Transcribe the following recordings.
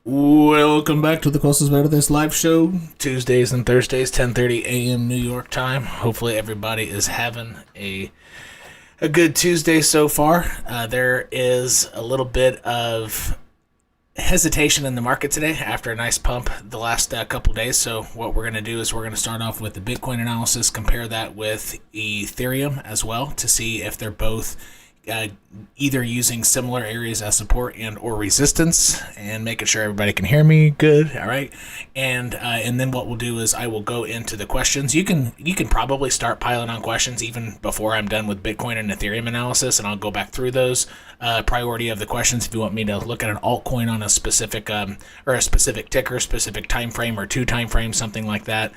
Welcome back to the Closest Better This live show, Tuesdays and Thursdays, 10:30 a.m. New York time. Hopefully everybody is having a good Tuesday so far. There is a little bit of hesitation in the market today after a nice pump the last couple days. So what we're going to do is we're going to start off with the Bitcoin analysis, compare that with Ethereum as well to see if they're both either using similar areas as support and or resistance, and making sure everybody can hear me good. All right, and then what we'll do is I will go into the questions. You can probably start piling on questions even before I'm done with Bitcoin and Ethereum analysis, and I'll go back through those priority of the questions. If you want me to look at an altcoin on a specific or a specific ticker, specific time frame, or two time frames, something like that.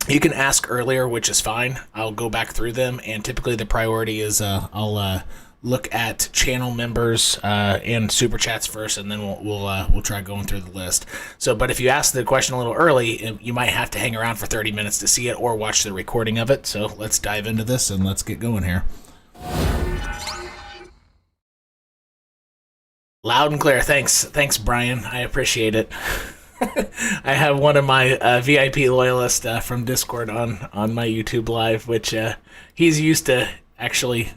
You can ask earlier, which is fine. I'll go back through them, and typically the priority is I'll look at channel members and super chats first, and then we'll try going through the list. So, but if you ask the question a little early, you might have to hang around for 30 minutes to see it or watch the recording of it. So let's dive into this and let's get going here. Loud and clear. Thanks, Brian. I appreciate it. I have one of my VIP loyalists from Discord on my YouTube live, which he's used to actually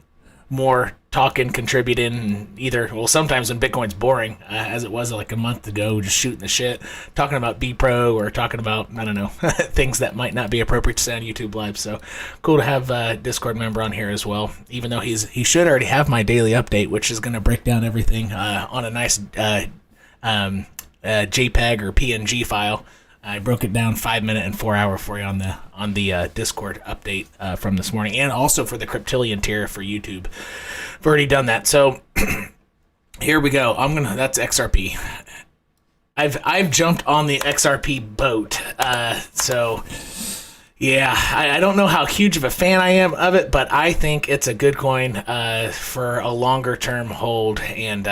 more talking, contributing, sometimes when Bitcoin's boring, as it was like a month ago, just shooting the shit, talking about BEPRO or talking about, I don't know, things that might not be appropriate to say on YouTube live. So cool to have a Discord member on here as well, even though he should already have my daily update, which is going to break down everything on a nice JPEG or PNG file. I broke it down 5 minute and 4 hour for you on the Discord update from this morning, and also for the Cryptillion tier for YouTube. I've already done that. So here we go. That's XRP. I've jumped on the XRP boat. So yeah, I don't know how huge of a fan I am of it, but I think it's a good coin for a longer term hold. And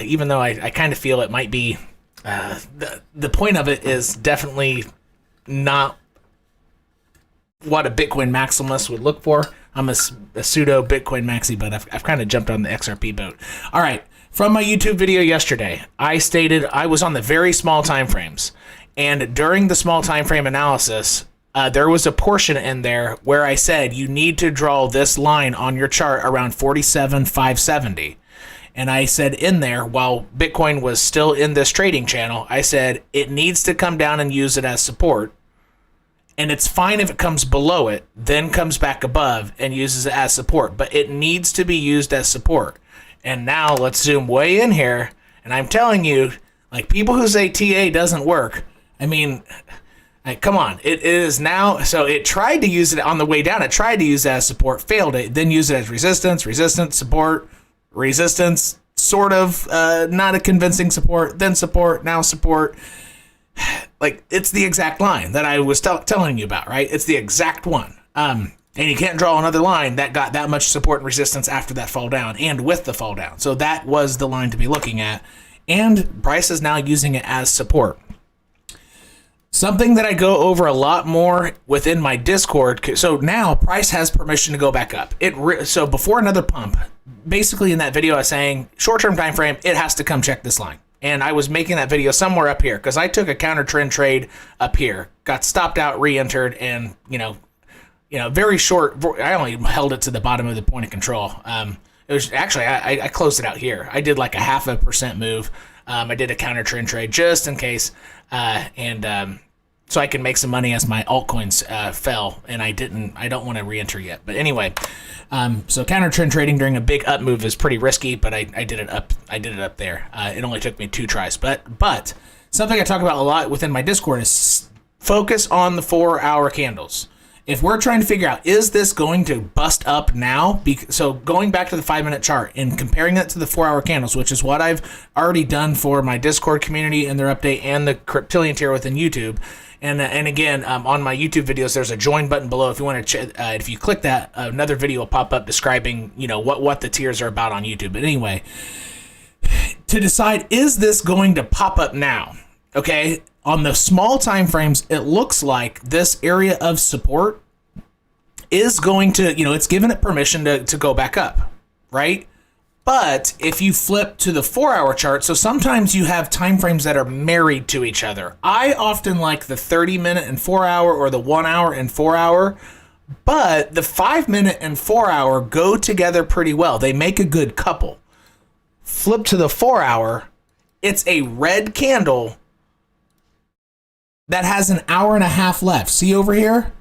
even though I kind of feel it might be, the point of it is definitely not what a Bitcoin maximalist would look for. I'm a pseudo Bitcoin maxi, but I've kind of jumped on the XRP boat. All right, from my YouTube video yesterday, I stated I was on the very small time frames, and during the small time frame analysis, there was a portion in there where I said you need to draw this line on your chart around 47,570. And I said in there, while Bitcoin was still in this trading channel, I said it needs to come down and use it as support. And it's fine if it comes below it, then comes back above and uses it as support. But it needs to be used as support. And now let's zoom way in here. And I'm telling you, like, people who say TA doesn't work, I mean, come on, it is now. So it tried to use it on the way down. It tried to use it as support, failed it, then use it as resistance, support, resistance, sort of not a convincing support, then support, now support. Like, it's the exact line that I was telling you about, right? It's the exact one. And you can't draw another line that got that much support and resistance after that fall down and with the fall down. So that was the line to be looking at. And Bryce is now using it as support. Something that I go over a lot more within my Discord. So now Price has permission to go back up. So before another pump, basically in that video I was saying short-term time frame, it has to come check this line. And I was making that video somewhere up here because I took a counter trend trade up here, got stopped out, re-entered, and very short. I only held it to the bottom of the point of control. It was actually I closed it out here. I did like a 0.5% move. I did a counter trend trade just in case, so I can make some money as my altcoins fell, and I don't want to re-enter yet. But anyway, so counter trend trading during a big up move is pretty risky, but I did it up. I did it up there. It only took me 2 tries, but something I talk about a lot within my Discord is focus on the 4-hour candles. If we're trying to figure out, is this going to bust up now? So going back to the 5-minute chart and comparing that to the 4-hour candles, which is what I've already done for my Discord community and their update and the Cryptillion tier within YouTube. And again, on my YouTube videos, there's a join button below. If you want to, if you click that, another video will pop up describing, what the tiers are about on YouTube. But anyway, to decide, is this going to pop up now? Okay, on the small time frames, it looks like this area of support is going to, it's given it permission to go back up, right? But if you flip to the 4-hour chart, so sometimes you have time frames that are married to each other. I often like the 30-minute and 4-hour or the 1 hour and 4-hour, but the 5-minute and 4-hour go together pretty well. They make a good couple. Flip to the 4-hour, it's a red candle that has an hour and a half left. See over here?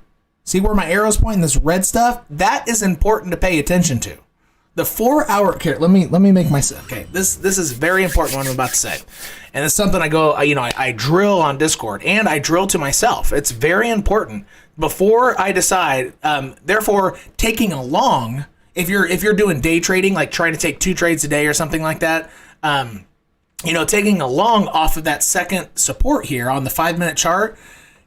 See where my arrow's pointing, this red stuff? That is important to pay attention to. The 4-hour, here, let me make my, okay, this is very important what I'm about to say. And it's something I drill on Discord, and I drill to myself. It's very important before I decide, therefore taking a long, if you're doing day trading, like trying to take 2 trades a day or something like that, taking a long off of that second support here on the 5-minute chart,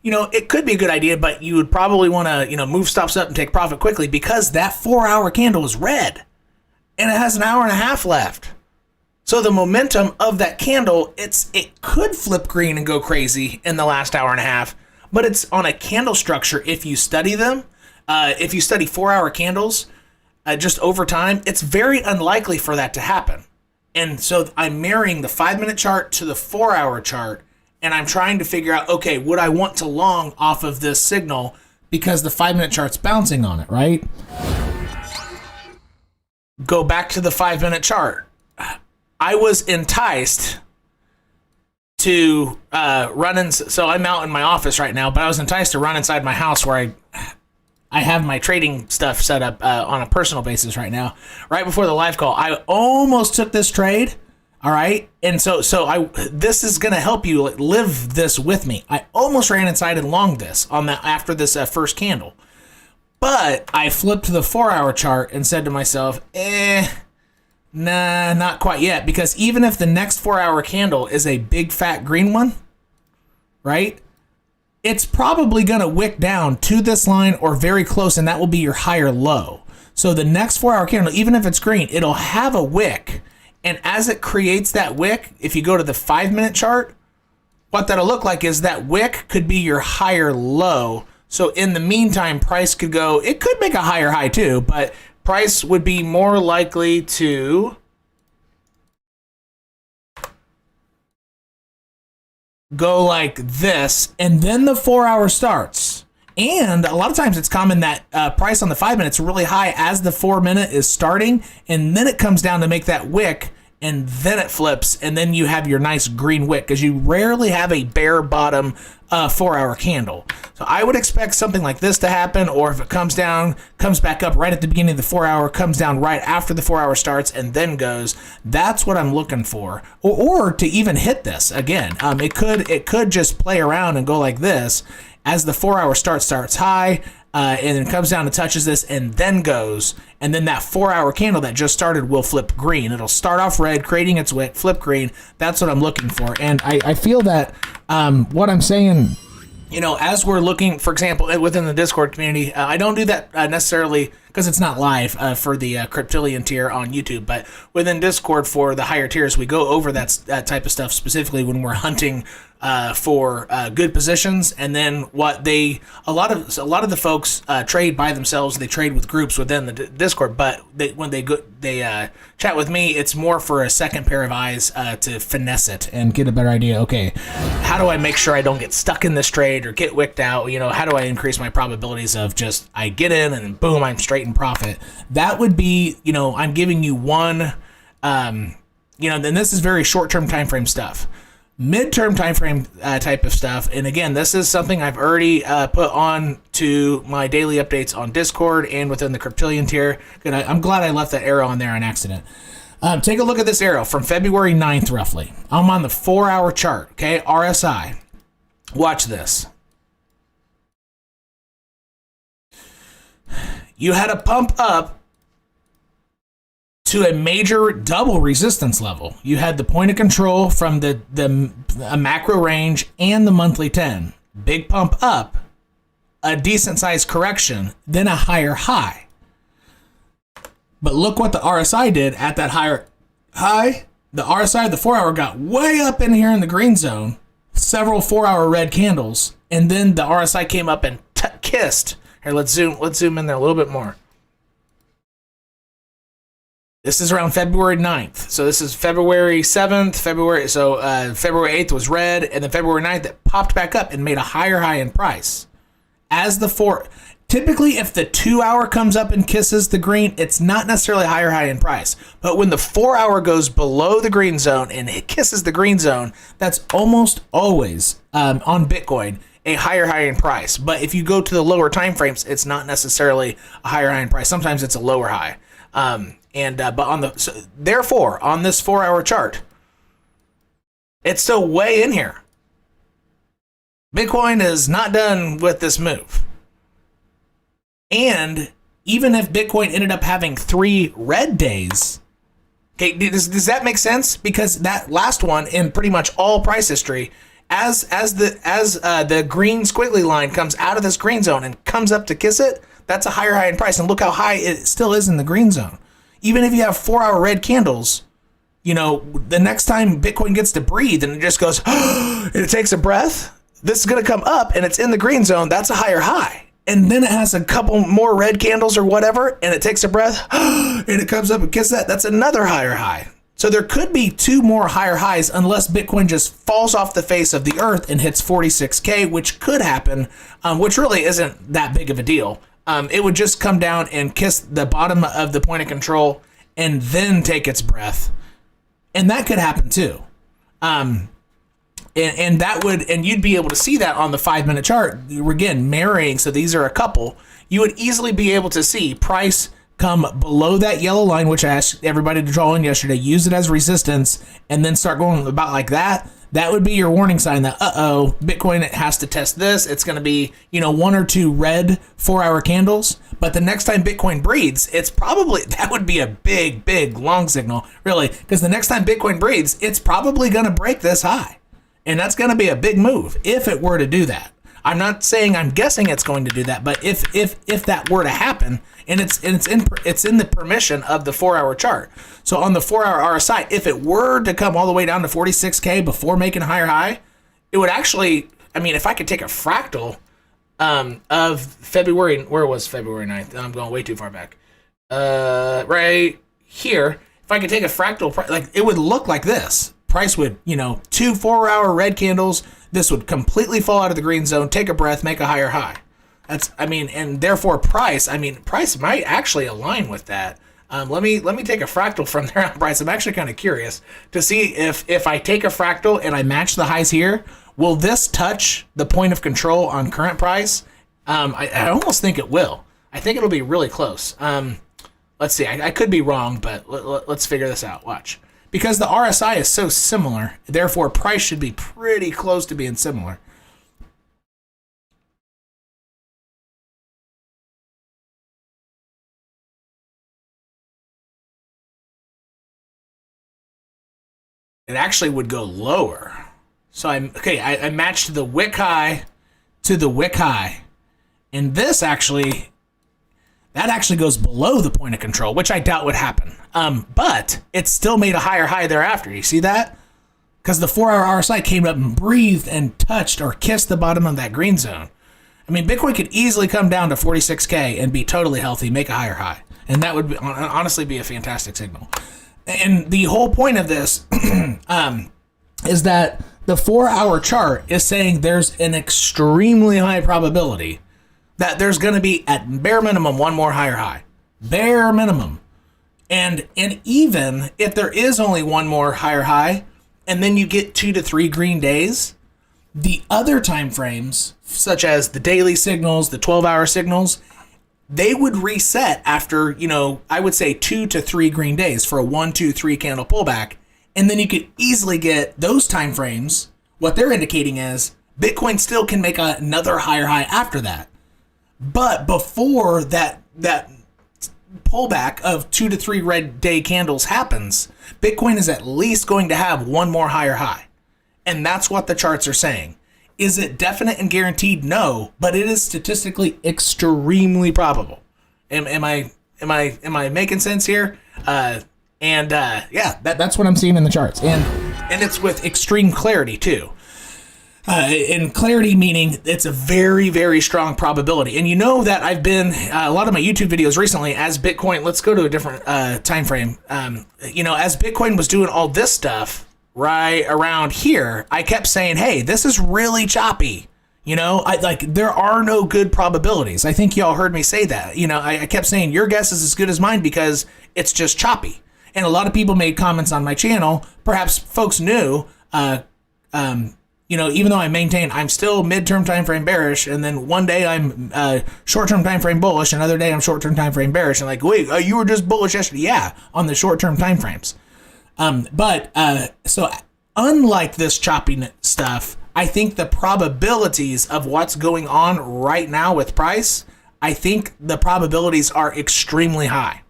it could be a good idea, but you would probably want to, move stops up and take profit quickly because that 4-hour candle is red. And it has an hour and a half left. So the momentum of that candle, it could flip green and go crazy in the last hour and a half, but it's on a candle structure. If you study them, if you study 4-hour candles, just over time, it's very unlikely for that to happen. And so I'm marrying the 5-minute chart to the 4-hour chart, and I'm trying to figure out, okay, would I want to long off of this signal because the 5-minute chart's bouncing on it, right? Go back to the 5-minute chart. I was enticed to run in. So I'm out in my office right now, but I was enticed to run inside my house where I have my trading stuff set up on a personal basis right now. Right before the live call, I almost took this trade. All right, and so this is gonna help you live this with me. I almost ran inside and longed this on that after this first candle. But I flipped to the 4-hour chart and said to myself, nah, not quite yet. Because even if the next 4-hour candle is a big fat green one, right? It's probably going to wick down to this line or very close, and that will be your higher low. So the next 4-hour candle, even if it's green, it'll have a wick. And as it creates that wick, if you go to the 5-minute chart, what that'll look like is that wick could be your higher low. So in the meantime, price could go, it could make a higher high too, but price would be more likely to go like this, and then the 4-hour starts. And a lot of times it's common that price on the 5 minutes is really high as the 4-minute is starting, and then it comes down to make that wick, and then it flips, and then you have your nice green wick, because you rarely have a bare bottom 4-hour candle. So I would expect something like this to happen, or if it comes down, comes back up right at the beginning of the 4-hour, comes down right after the 4-hour starts, and then goes. That's what I'm looking for. Or to even hit this again. It could just play around and go like this as the 4-hour starts high, and then comes down and touches this and then goes, and then that 4-hour candle that just started will flip green. It'll start off red, creating its wick, flip green. That's what I'm looking for. And I feel that what I'm saying, as we're looking, for example, within the Discord community, I don't do that necessarily because it's not live for the Cryptillion tier on YouTube, but within Discord for the higher tiers, we go over that type of stuff specifically when we're hunting for good positions. And then a lot of the folks trade by themselves. They trade with groups within the Discord, but when they chat with me, it's more for a second pair of eyes to finesse it and get a better idea. Okay, how do I make sure I don't get stuck in this trade or get wicked out? How do I increase my probabilities of just I get in and boom, I'm straight in profit? That would be, I'm giving you one, then this is very short-term time frame stuff. Mid-term time frame type of stuff, and again, this is something I've already put on to my daily updates on Discord and within the Cryptillion tier. Good, I'm glad I left that arrow on there on accident. Take a look at this arrow from February 9th, roughly. I'm on the 4-hour chart, okay, RSI. Watch this. You had a pump up to a major double resistance level. You had the point of control from the macro range and the monthly 10. Big pump up, a decent sized correction, then a higher high. But look what the RSI did at that higher high. The RSI, the 4-hour, got way up in here in the green zone, several 4-hour red candles, and then the RSI came up and kissed. Here, let's zoom in there a little bit more. This is around February 9th. So this is February 7th, February 8th was red, and then February 9th it popped back up and made a higher high in price. Typically if the 2-hour comes up and kisses the green, it's not necessarily a higher high in price. But when the 4-hour goes below the green zone and it kisses the green zone, that's almost always on Bitcoin a higher high in price. But if you go to the lower time frames, it's not necessarily a higher high in price. Sometimes it's a lower high. Therefore, on this 4-hour chart, it's still way in here. Bitcoin is not done with this move. And even if Bitcoin ended up having 3 red days, okay, does that make sense? Because that last one in pretty much all price history, as the green squiggly line comes out of this green zone and comes up to kiss it, that's a higher high in price. And look how high it still is in the green zone. Even if you have 4-hour red candles, the next time Bitcoin gets to breathe and it just goes, and it takes a breath, this is going to come up and it's in the green zone. That's a higher high. And then it has a couple more red candles or whatever, and it takes a breath, and it comes up and kisses that. That's another higher high. So there could be 2 more higher highs unless Bitcoin just falls off the face of the earth and hits 46K, which could happen, which really isn't that big of a deal. It would just come down and kiss the bottom of the point of control and then take its breath. And that could happen too. And you'd be able to see that on the 5-minute chart. Again, marrying, so these are a couple. You would easily be able to see price come below that yellow line, which I asked everybody to draw in yesterday, use it as resistance, and then start going about like that. That would be your warning sign that, Bitcoin has to test this. It's going to be, 1 or 2 red 4-hour candles. But the next time Bitcoin breathes, that would be a big, big long signal, really. Because the next time Bitcoin breathes, it's probably going to break this high. And that's going to be a big move if it were to do that. I'm not saying I'm guessing it's going to do that, but if that were to happen, and it's in the permission of the 4-hour chart. So on the 4-hour RSI, if it were to come all the way down to 46K before making a higher high, it would actually, if I could take a fractal of February, where was February 9th? I'm going way too far back. Right here, if I could take a fractal, it would look like this. Price would, 2 4-hour red candles. This would completely fall out of the green zone, take a breath, make a higher high. And therefore price might actually align with that. Let me take a fractal from there on price. I'm actually kind of curious to see if I take a fractal and I match the highs here, will this touch the point of control on current price? I almost think it will. I think it'll be really close. Let's see. I could be wrong, but let's figure this out. Watch. Because the RSI is so similar, therefore price should be pretty close to being similar. It actually would go lower. So I matched the wick high to the wick high. And that actually goes below the point of control, which I doubt would happen. But it still made a higher high thereafter. You see that? Because the 4-hour RSI came up and breathed and touched or kissed the bottom of that green zone. Bitcoin could easily come down to 46K and be totally healthy, make a higher high. And that would honestly be a fantastic signal. And the whole point of this is that the 4-hour chart is saying there's an extremely high probability that there's going to be, at bare minimum, 1 more higher high. Bare minimum. And even if there is only 1 more higher high, and then you get 2 to 3 green days, the other time frames, such as the daily signals, the 12-hour signals, they would reset after, I would say 2 to 3 green days for a 1, 2, 3 candle pullback. And then you could easily get those time frames. What they're indicating is Bitcoin still can make another higher high after that. But before that pullback of 2 to 3 red day candles happens, Bitcoin is at least going to have 1 more higher high. And that's what the charts are saying. Is it definite and guaranteed? No, but it is statistically extremely probable. Am I making sense here? That's what I'm seeing in the charts. And it's with extreme clarity too. In clarity, meaning it's a very, very strong probability. And you know that I've been, a lot of my YouTube videos recently, as Bitcoin, let's go to a different time frame. As Bitcoin was doing all this stuff right around here, I kept saying, hey, this is really choppy. There are no good probabilities. I think y'all heard me say that. I kept saying your guess is as good as mine because it's just choppy. And a lot of people made comments on my channel. Perhaps folks knew, even though I maintain I'm still midterm time frame bearish, and then one day I'm short-term time frame bullish, another day I'm short-term time frame bearish, and wait, you were just bullish yesterday? Yeah, on the short-term time frames. So unlike this choppy stuff, I think the probabilities of what's going on right now with price, I think the probabilities are extremely high.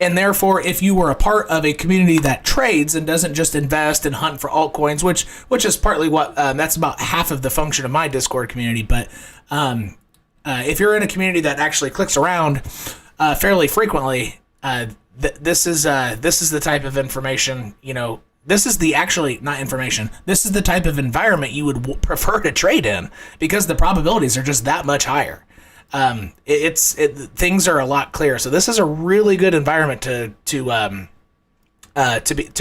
And therefore, if you were a part of a community that trades and doesn't just invest and hunt for altcoins, which is partly what that's about half of the function of my Discord community. But if you're in a community that actually clicks around fairly frequently, this is the type of information. This is not information. This is the type of environment you would prefer to trade in because the probabilities are just that much higher. Things are a lot clearer. So this is a really good environment to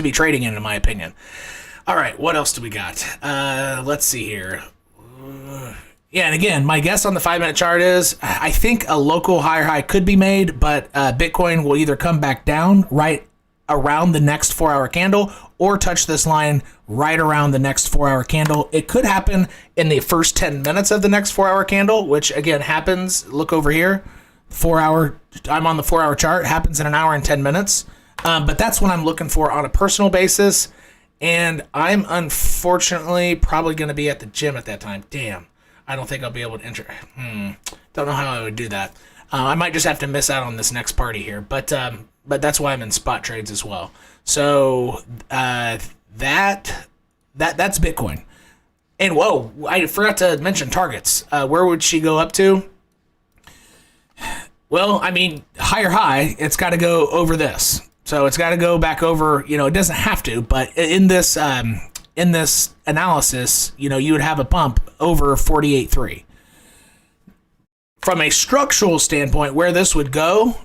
be trading in my opinion. All right, what else do we got? Let's see here. And again, my guess on the 5-minute chart is I think a local higher high could be made, but Bitcoin will either come back down right around the next 4-hour candle or touch this line right around the next 4-hour candle. It could happen in the first 10 minutes of the next 4-hour candle, which again happens. Look over here, 4-hour. I'm on the 4-hour chart. Happens in an hour and 10 minutes. But that's what I'm looking for on a personal basis. And I'm unfortunately probably going to be at the gym at that time. Damn, I don't think I'll be able to enter. Don't know how I would do that. I might just have to miss out on this next party here. But that's why I'm in spot trades as well. So that's Bitcoin. And whoa, I forgot to mention targets. Where would she go up to? Well, I mean, higher high, it's got to go over this. So it's got to go back over, it doesn't have to, but in this analysis, you would have a pump over 48.3. From a structural standpoint, where this would go,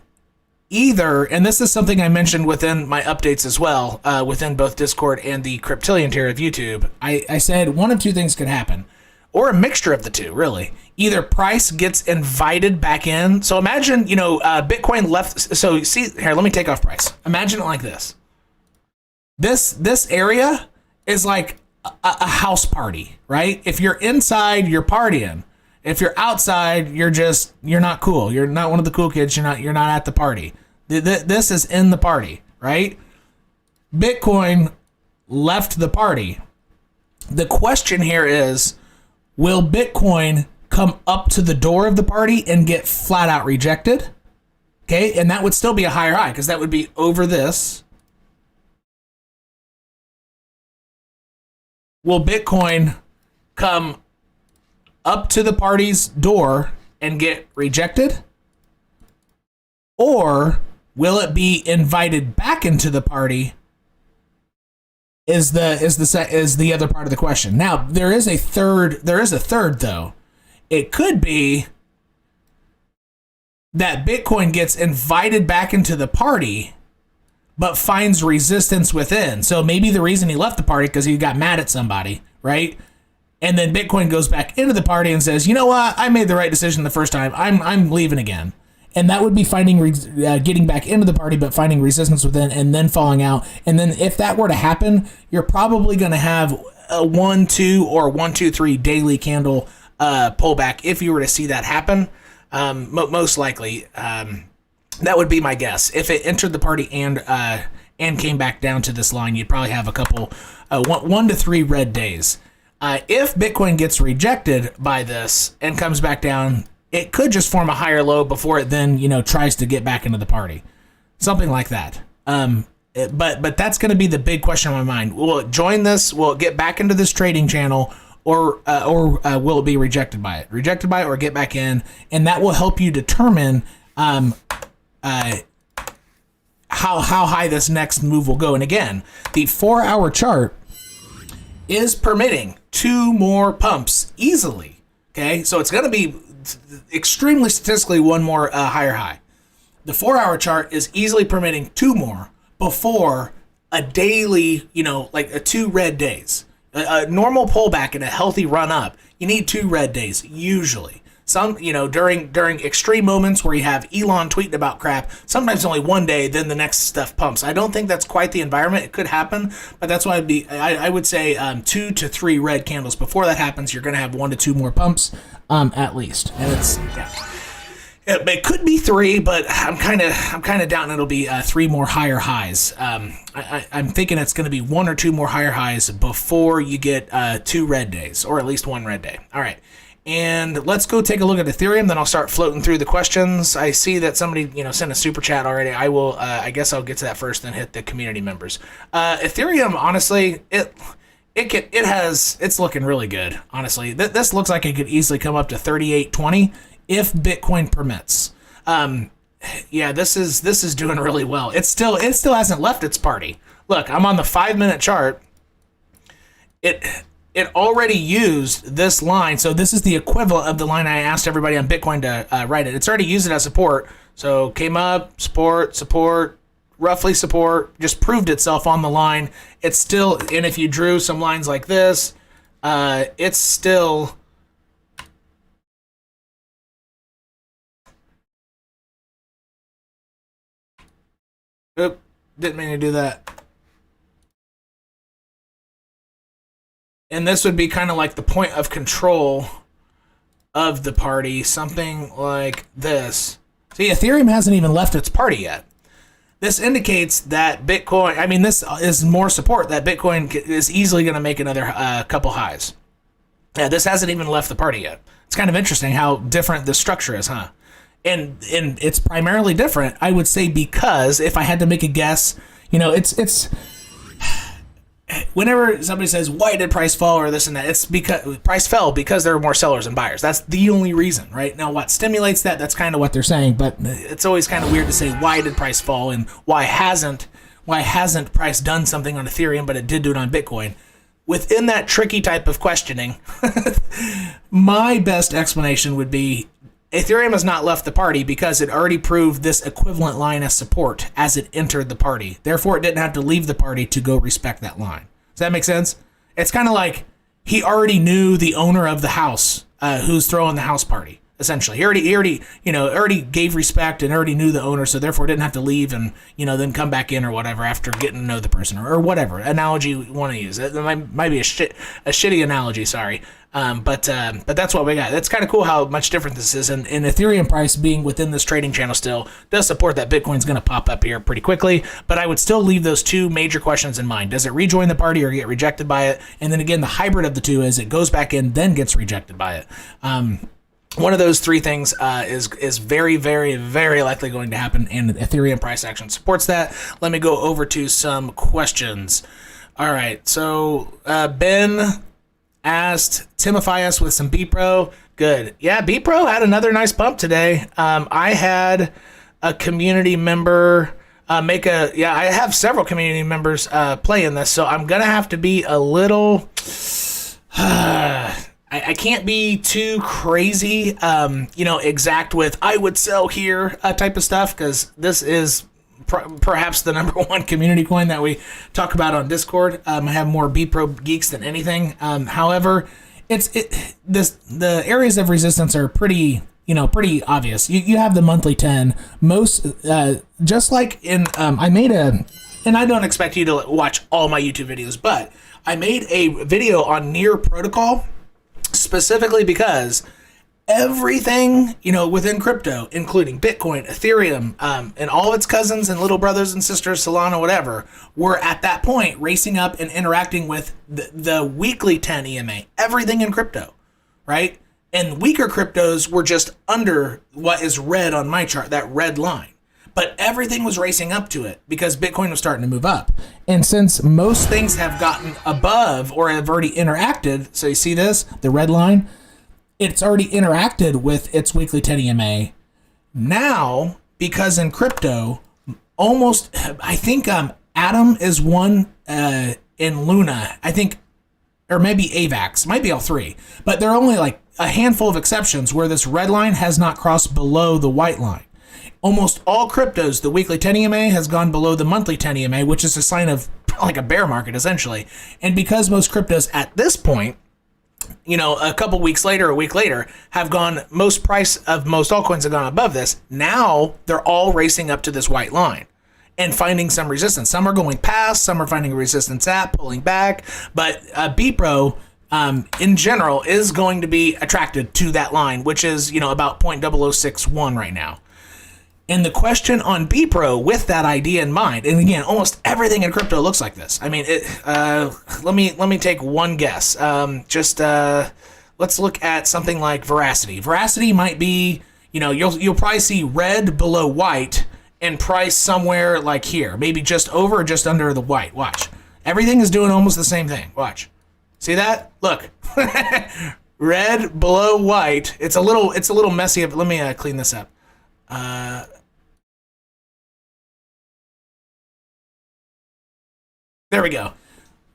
either, and this is something I mentioned within my updates as well, within both Discord and the Cryptillion tier of YouTube, I said one of two things could happen, or a mixture of the two, really. Either price gets invited back in. So imagine, Bitcoin left. So see here, let me take off price. Imagine it like this. This area is like a house party, right? If you're inside, you're partying. If you're outside, you're not cool. You're not one of the cool kids. You're not at the party. This is in the party, right? Bitcoin left the party. The question here is, will Bitcoin come up to the door of the party and get flat out rejected? Okay, and that would still be a higher high because that would be over this. Will Bitcoin come up to the party's door and get rejected? Or will it be invited back into the party? Is the other part of the question. Now, there is a third though. It could be that Bitcoin gets invited back into the party but finds resistance within. So maybe the reason he left the party because he got mad at somebody, right? And then Bitcoin goes back into the party and says, you know what? I made the right decision the first time. I'm leaving again. And that would be getting back into the party, but finding resistance within and then falling out. And then if that were to happen, you're probably going to have a 1, 2, or 1, 2, 3 daily candle pullback if you were to see that happen. Most likely, that would be my guess. If it entered the party and came back down to this line, you'd probably have a couple, 1 to 3 red days. If Bitcoin gets rejected by this and comes back down, it could just form a higher low before it then, tries to get back into the party. Something like that. But that's going to be the big question on my mind. Will it join this? Will it get back into this trading channel? Or will it be rejected by it? Rejected by it or get back in? And that will help you determine how high this next move will go. And again, the 4-hour chart is permitting 2 more pumps easily. Okay, so it's going to be extremely statistically 1 more higher high. The 4-hour chart is easily permitting 2 more before a daily, like a 2 red days. A normal pullback and a healthy run up, you need 2 red days usually. Some, during extreme moments where you have Elon tweeting about crap, sometimes only 1 day, then the next stuff pumps. I don't think that's quite the environment. It could happen, but that's why I would say 2 to 3 red candles. Before that happens, you're going to have 1 to 2 more pumps at least. And it's, it could be 3, but I'm kind of doubting it'll be 3 more higher highs. I'm thinking it's going to be 1 or 2 more higher highs before you get 2 red days, or at least 1 red day. All right. And let's go take a look at Ethereum, then I'll start floating through the questions. I see that somebody, sent a super chat already. I will, I guess I'll get to that first, then hit the community members. Ethereum, honestly, it's looking really good, honestly. This looks like it could easily come up to 38.20 if Bitcoin permits. This is doing really well. It still hasn't left its party. Look, I'm on the 5-minute chart. It already used this line, so this is the equivalent of the line I asked everybody on Bitcoin to write it. It's already used it as support, so came up, support, roughly support, just proved itself on the line. It's still, and if you drew some lines like this, it's still... Oop, didn't mean to do that. And this would be kind of like the point of control of the party, something like this. See, Ethereum hasn't even left its party yet. This indicates that Bitcoin, this is more support that Bitcoin is easily going to make another couple highs. Yeah, this hasn't even left the party yet. It's kind of interesting how different the structure is, huh? And it's primarily different, I would say, because if I had to make a guess, it's whenever somebody says, why did price fall or this and that, it's because price fell because there were more sellers than buyers. That's the only reason, right? Now, what stimulates that, that's kind of what they're saying, but it's always kind of weird to say, why did price fall and why hasn't price done something on Ethereum, but it did do it on Bitcoin? Within that tricky type of questioning, my best explanation would be Ethereum has not left the party because it already proved this equivalent line as support as it entered the party. Therefore, it didn't have to leave the party to go respect that line. Does that make sense? It's kind of like he already knew the owner of the house who's throwing the house party. Essentially, he already gave respect and already knew the owner, so therefore didn't have to leave and then come back in or whatever after getting to know the person or whatever analogy you want to use. It might be a shitty analogy, sorry, but that's what we got. That's kind of cool how much different this is, and Ethereum price being within this trading channel still does support that Bitcoin's going to pop up here pretty quickly. But I would still leave those 2 major questions in mind: does it rejoin the party or get rejected by it? And then again, the hybrid of the 2 is it goes back in then gets rejected by it. One of those 3 things is very, very, very likely going to happen, and Ethereum price action supports that. Let me go over to some questions. All right, so Ben asked, timify us with some BPRO. Good. Yeah, BPRO had another nice bump today. I had a community member I have several community members play in this, so I'm going to have to be a little... I can't be too crazy, exact with I would sell here type of stuff, because this is perhaps the number 1 community coin that we talk about on Discord. I have more BPRO geeks than anything. However, the areas of resistance are pretty obvious. You have the monthly 10. Most, just like in, and I don't expect you to watch all my YouTube videos, but I made a video on Near Protocol, specifically because everything, within crypto, including Bitcoin, Ethereum, and all its cousins and little brothers and sisters, Solana, whatever, were at that point racing up and interacting with the weekly 10 EMA, everything in crypto, right? And weaker cryptos were just under what is red on my chart, that red line. But everything was racing up to it because Bitcoin was starting to move up. And since most things have gotten above or have already interacted, so you see this, the red line, it's already interacted with its weekly 10 EMA. Now, because in crypto, I think Atom is one in Luna. I think or maybe AVAX, might be all three, but there are only like a handful of exceptions where this red line has not crossed below the white line. Almost all cryptos, the weekly 10 EMA has gone below the monthly 10 EMA, which is a sign of like a bear market essentially. And because most cryptos at this point, you know, a couple weeks later, a week later, have gone, most price of most altcoins have gone above this. Now they're all racing up to this white line and finding some resistance. Some are going past, some are finding resistance at, pulling back. But BEPRO, in general, is going to be attracted to that line, which is, you know, about 0.0061 right now. And the question on BEPRO with that idea in mind, and again, almost everything in crypto looks like this. I mean, let me take one guess. Let's look at something like Veracity. Veracity might be, you know, you'll probably see red below white and price somewhere like here, maybe just over or just under the white. Watch, everything is doing almost the same thing. Watch, see that? Look, red below white. It's a little messy. Let me clean this up. There we go.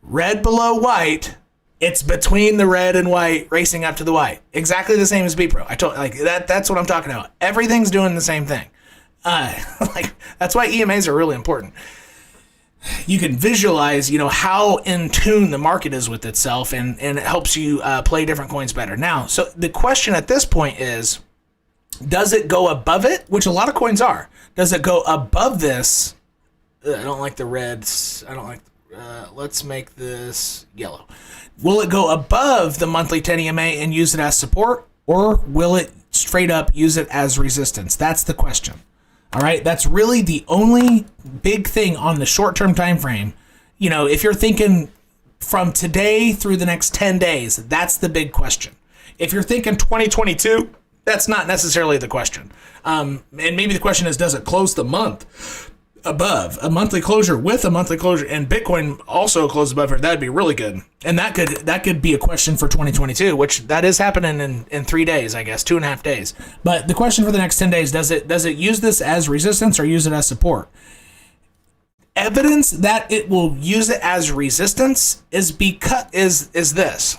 Red below white. It's between the red and white, racing up to the white. Exactly the same as BEPRO. I told like that. That's what I'm talking about. Everything's doing the same thing. Like that's why EMAs are really important. You can visualize, you know, how in tune the market is with itself, and it helps you play different coins better. Now, so the question at this point is, does it go above it? Which a lot of coins are. Does it go above this? I don't like the reds. I don't like. Let's make this yellow. Will it go above the monthly 10 EMA and use it as support, or will it straight up use it as resistance? That's the question. All right, that's really the only big thing on the short-term time frame. You know, if you're thinking from today through the next 10 days, that's the big question. If you're thinking 2022, that's not necessarily the question. And maybe the question is, does it close the month above a monthly closure with a monthly closure, and Bitcoin also closed above it? That'd be really good. And that could be a question for 2022, which that is happening in 3 days, I guess, 2.5 days. But the question for the next 10 days, does it use this as resistance or use it as support? Evidence that it will use it as resistance is this.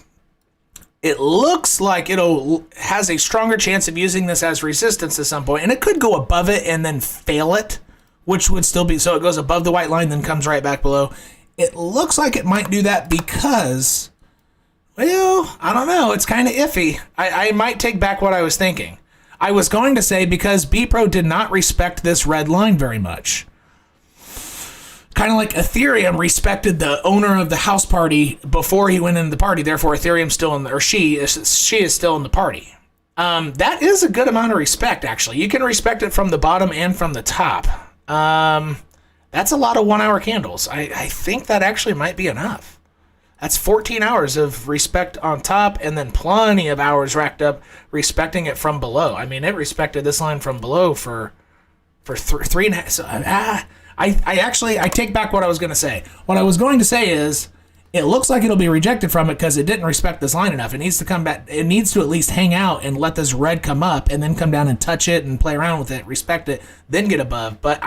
It looks like has a stronger chance of using this as resistance at some point, and it could go above it and then fail it, which would still be, so it goes above the white line, then comes right back below. It looks like it might do that because, well, I don't know. It's kind of iffy. I might take back what I was thinking. I was going to say because BEPRO did not respect this red line very much. Kind of like Ethereum respected the owner of the house party before he went into the party. Therefore, Ethereum's still in, or she is still in the party. That is a good amount of respect, actually. You can respect it from the bottom and from the top. That's a lot of 1 hour candles. I think that actually might be enough. That's 14 hours of respect on top, and then plenty of hours racked up respecting it from below. I mean, it respected this line from below for 3.5. So, I take back what I was going to say. What I was going to say is, it looks like it'll be rejected from it because it didn't respect this line enough. It needs to come back. It needs to at least hang out and let this red come up, and then come down and touch it and play around with it, respect it, then get above. But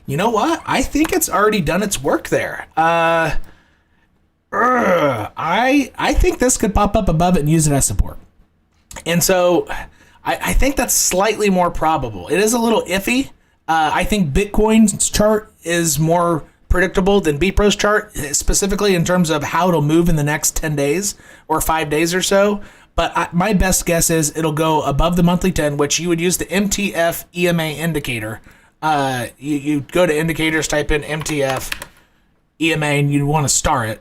you know what? I think it's already done its work there. I think this could pop up above it and use it as support. And so I think that's slightly more probable. It is a little iffy. I think Bitcoin's chart is more predictable than BEPRO's chart, specifically in terms of how it'll move in the next 10 days or 5 days or so. But my best guess is it'll go above the monthly 10, which you would use the MTF EMA indicator. You go to indicators, type in MTF EMA, and you want to star it.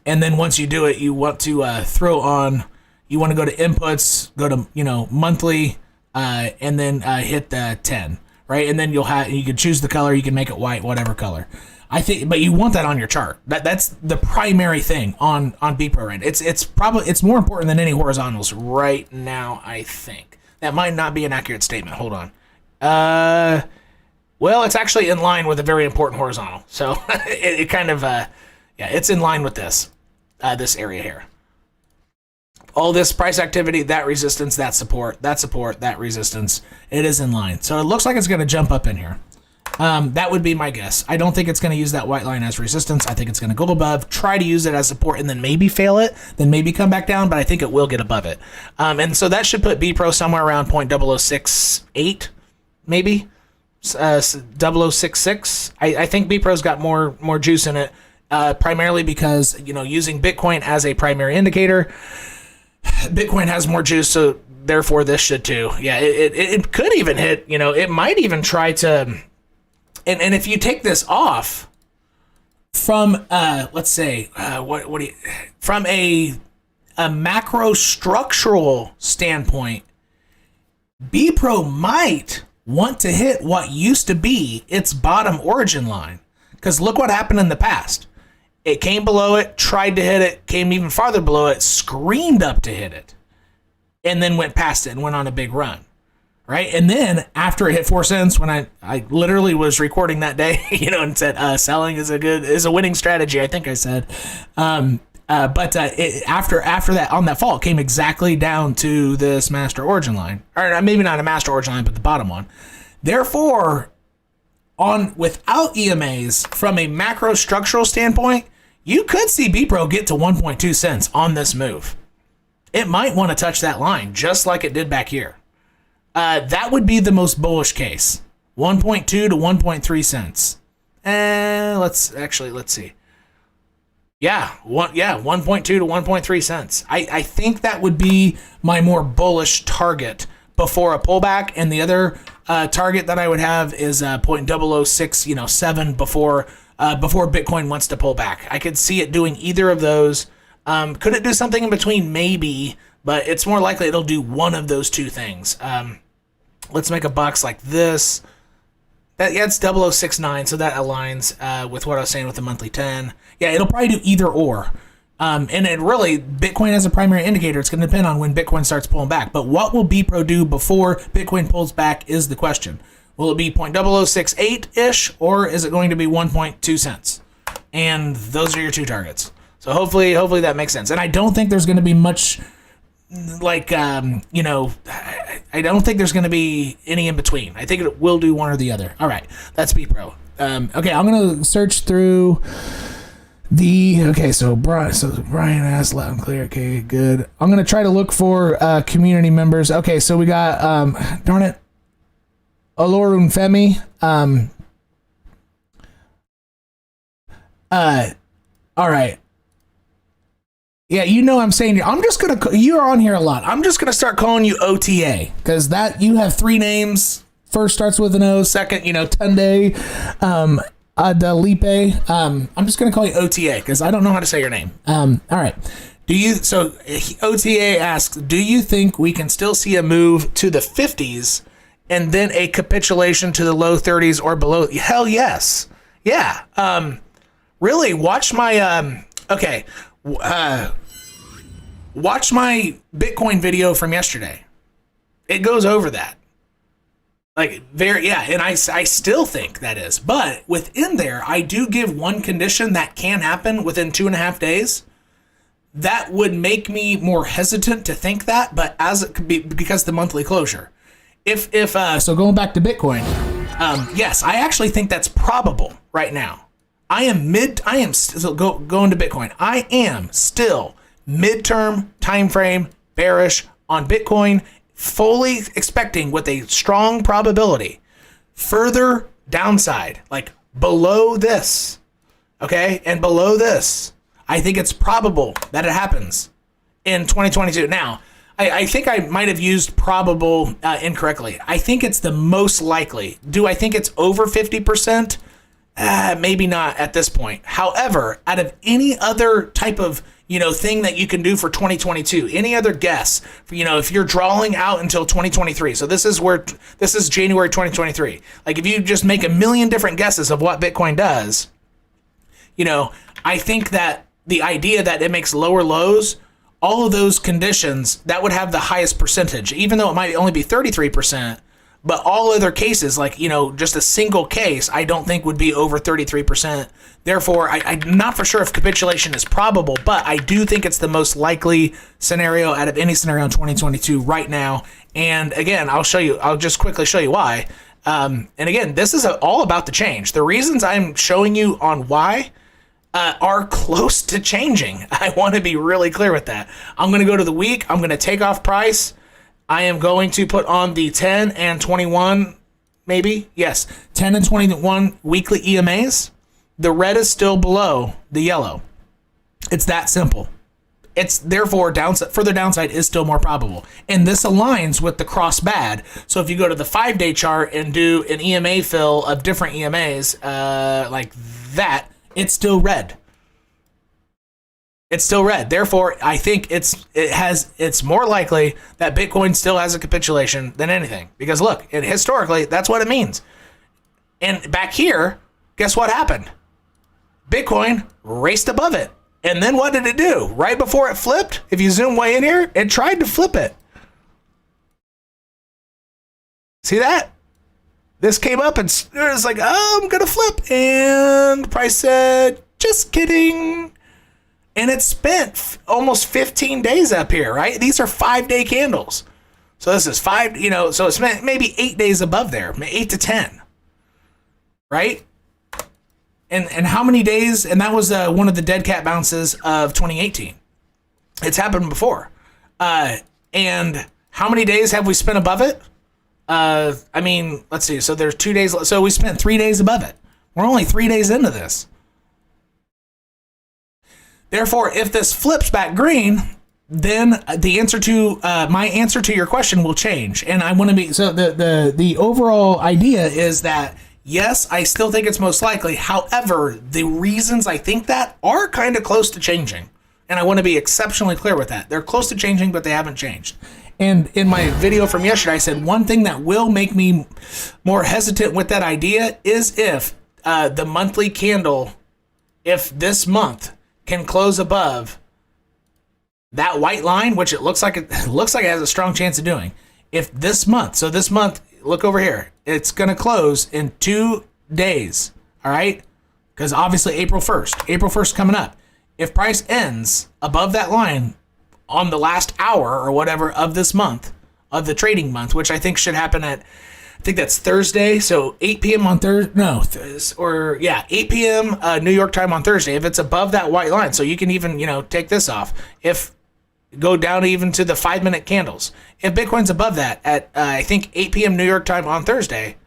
And then once you do it, you want to you want to go to inputs, go to, monthly, and then hit the 10. Right, and then you can choose the color, you can make it white, whatever color. I think, but you want that on your chart. That's the primary thing on BEPRO. Right? It's more important than any horizontals right now. I think that might not be an accurate statement. Hold on. Well, it's actually in line with a very important horizontal. So it kind of it's in line with this area here. All this price activity, that resistance, that support, that resistance, it is in line. So it looks like it's going to jump up in here. That would be my guess. I don't think it's going to use that white line as resistance. I think it's going to go above, try to use it as support, and then maybe fail it, then maybe come back down, but I think it will get above it. And so that should put BPRO somewhere around 0.0068, maybe 0066. I think BPRO's got more juice in it, primarily because, using Bitcoin as a primary indicator, Bitcoin has more juice, so therefore this should too. Yeah, it could even hit, it might even try to, and if you take this off from, let's say, from a macro structural standpoint, BPRO might want to hit what used to be its bottom origin line. Because look what happened in the past. It came below it, tried to hit it, came even farther below it, screamed up to hit it, and then went past it and went on a big run, right? And then after it hit 4 cents, when I literally was recording that day, and said selling is a winning strategy, I think I said. But after that, on that fall, it came exactly down to this master origin line, or maybe not a master origin line, but the bottom one. Therefore, without EMAs, from a macro structural standpoint, you could see BPRO get to 1.2 cents on this move. It might want to touch that line, just like it did back here. That would be the most bullish case. 1.2 to 1.3 cents. Let's see. Yeah, 1.2 to 1.3 cents. I think that would be my more bullish target before a pullback, and the other target that I would have is 0.006, 7 before Bitcoin wants to pull back. I could see it doing either of those. Could it do something in between? Maybe, but it's more likely it'll do one of those two things. Let's make a box like this. It's 0069, so that aligns with what I was saying with the monthly 10. Yeah, it'll probably do either or. And it really, Bitcoin as a primary indicator, it's going to depend on when Bitcoin starts pulling back. But what will BPRO do before Bitcoin pulls back is the question. Will it be 0.0068-ish, or is it going to be 1.2 cents? And those are your two targets. So hopefully that makes sense. And I don't think there's going to be much, I don't think there's going to be any in between. I think it will do one or the other. All right, that's BPRO. Okay, I'm going to search through so Brian asked loud and clear. Okay, good. I'm going to try to look for community members. Okay, so we got, darn it, Olorunfemi. All right. Yeah, I'm saying, you're on here a lot. I'm just going to start calling you OTA, because you have 3 names. First starts with an O, second, Tunde, Adalipe. I'm just going to call you OTA, because I don't know how to say your name. All right. OTA asks, do you think we can still see a move to the 50s and then a capitulation to the low 30s or below? Hell yes. Yeah. Really, watch my, watch my Bitcoin video from yesterday. It goes over that. And I still think that is. But within there, I do give one condition that can happen within 2.5 days. That would make me more hesitant to think that, but as it could be, because the monthly closure. So going back to Bitcoin, yes, I actually think that's probable right now. Going to Bitcoin. I am still midterm time frame bearish on Bitcoin, fully expecting with a strong probability further downside, like below this, okay, and below this. I think it's probable that it happens in 2022. Now, I think I might have used probable incorrectly. I think it's the most likely. Do I think it's over 50%? Maybe not at this point. However, out of any other type of thing that you can do for 2022, any other guess, if you're drawing out until 2023. So this is January 2023. Like if you just make a million different guesses of what Bitcoin does, I think that the idea that it makes lower lows, all of those conditions, that would have the highest percentage, even though it might only be 33%. But all other cases, just a single case, I don't think would be over 33%. Therefore, I'm not for sure if capitulation is probable, but I do think it's the most likely scenario out of any scenario in 2022 right now. And again, I'll just quickly show you why. And again, this is all about the change. The reasons I'm showing you on why are close to changing. I want to be really clear with that. I'm going to go to the week. I'm going to take off price. I am going to put on the 10 and 21, maybe. Yes, 10 and 21 weekly EMAs. The red is still below the yellow. It's that simple. It's therefore further downside is still more probable. And this aligns with the cross bad. So if you go to the 5-day chart and do an EMA fill of different EMAs like that, it's still red. It's still red. Therefore, I think it's more likely that Bitcoin still has a capitulation than anything. Because look, historically, that's what it means. And back here, guess what happened? Bitcoin raced above it. And then what did it do? Right before it flipped, if you zoom way in here, it tried to flip it. See that? This came up and it was like, oh, I'm going to flip. And the price said, just kidding. And it spent almost 15 days up here, right? These are 5-day candles. So this is 5, so it's maybe 8 days above there, 8 to 10, right? And how many days? And that was one of the dead cat bounces of 2018. It's happened before. And how many days have we spent above it? Let's see. So there's 2 days. So we spent 3 days above it. We're only 3 days into this. Therefore, if this flips back green, then the answer to my answer to your question will change. And I want to be so the overall idea is that. Yes, I still think it's most likely. However, the reasons I think that are kind of close to changing. And I want to be exceptionally clear with that. They're close to changing, but they haven't changed. And in my video from yesterday, I said one thing that will make me more hesitant with that idea is if the monthly candle, if this month can close above that white line, which it looks like it has a strong chance of doing. If this month, look over here. It's going to close in 2 days, all right? Because obviously April 1st coming up. If price ends above that line on the last hour or whatever of this month, of the trading month, which I think should happen at, I think that's Thursday, so 8 p.m. on Thursday, 8 p.m. New York time on Thursday, if it's above that white line, so you can even, take this off. If go down even to the 5-minute candles. If Bitcoin's above that at, I think, 8 p.m. New York time on Thursday,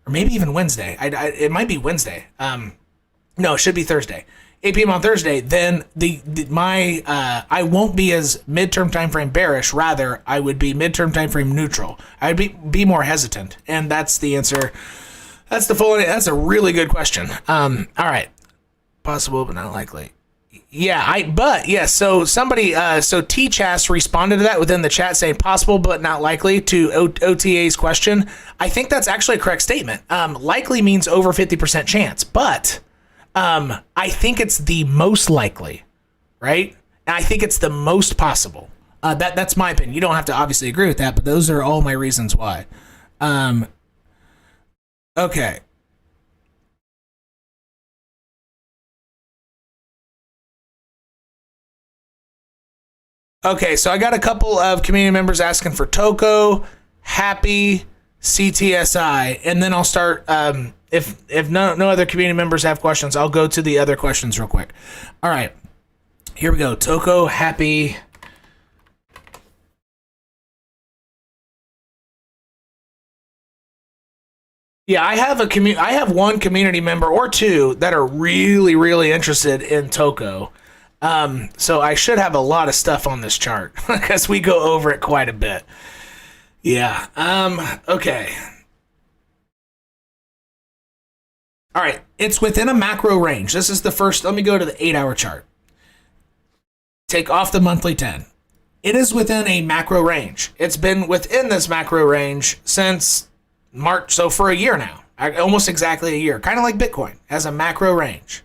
or maybe even Wednesday. It might be Wednesday. No, it should be Thursday. 8 p.m. on Thursday, then I won't be as midterm time frame bearish. Rather, I would be midterm time frame neutral. I'd be more hesitant. And that's the answer. That's a really good question. All right. Possible, but not likely. So somebody, so T-Chas responded to that within the chat saying possible but not likely to OTA's question. I think that's actually a correct statement. Likely means over 50% chance, but I think it's the most likely, right? And I think it's the most possible. That's my opinion. You don't have to obviously agree with that, but those are all my reasons why. Okay. Okay, so I got a couple of community members asking for TOKO, HAPI, CTSI, and then I'll start. If no other community members have questions, I'll go to the other questions real quick. All right, here we go. TOKO, HAPI. Yeah, I have one community member or two that are really, really interested in TOKO. So I should have a lot of stuff on this chart because we go over it quite a bit. Yeah. Okay. All right. It's within a macro range. This is the first. Let me go to the 8-hour chart. Take off the monthly 10. It is within a macro range. It's been within this macro range since March. So for a year now, almost exactly a year, kind of like Bitcoin has a macro range.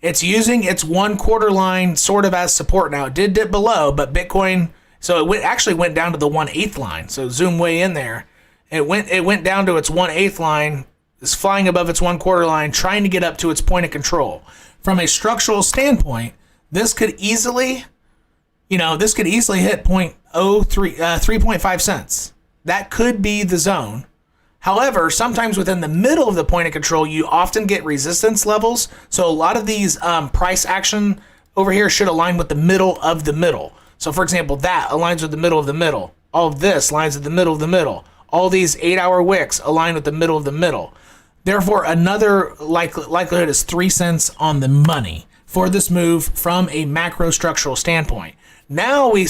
It's using its 1/4 line sort of as support now. It did dip below, but Bitcoin, so it actually went down to the 1/8 line. So zoom way in there. It went down to its 1/8 line. It's flying above its 1/4 line, trying to get up to its point of control. From a structural standpoint, this could easily, hit 3.5 cents. That could be the zone. However, sometimes within the middle of the point of control, you often get resistance levels. So a lot of these price action over here should align with the middle of the middle. So for example, that aligns with the middle of the middle. All of this aligns with the middle of the middle. All these 8-hour wicks align with the middle of the middle. Therefore, another likelihood is 3 cents on the money for this move from a macro structural standpoint. Now we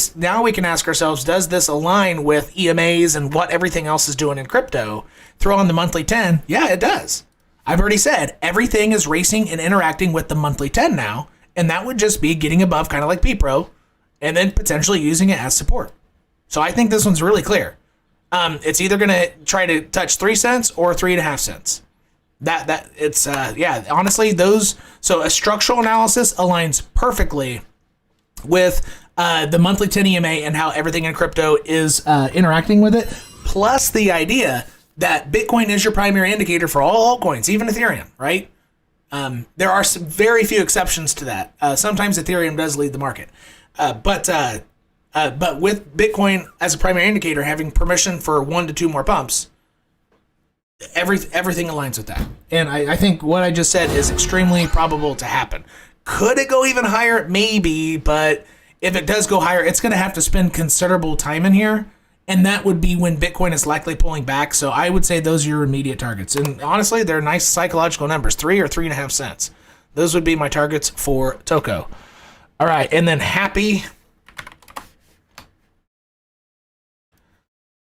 can ask ourselves, does this align with EMAs and what everything else is doing in crypto? Throw on the monthly 10. Yeah, it does. I've already said everything is racing and interacting with the monthly 10 now, and that would just be getting above, kind of like BEPRO, and then potentially using it as support. So I think this one's really clear. It's either going to try to touch 3 cents or 3.5 cents. Honestly, so a structural analysis aligns perfectly with the monthly 10 EMA and how everything in crypto is interacting with it, plus the idea that Bitcoin is your primary indicator for all altcoins, even Ethereum, right? There are some very few exceptions to that. Sometimes Ethereum does lead the market, but with Bitcoin as a primary indicator, having permission for 1 to 2 more pumps, everything aligns with that. And I think what I just said is extremely probable to happen. Could it go even higher? Maybe, but if it does go higher, it's going to have to spend considerable time in here, and that would be when Bitcoin is likely pulling back. So I would say those are your immediate targets. And honestly, they're nice psychological numbers, 3 or 3.5 cents. Those would be my targets for Toko. All right, and then HAPI.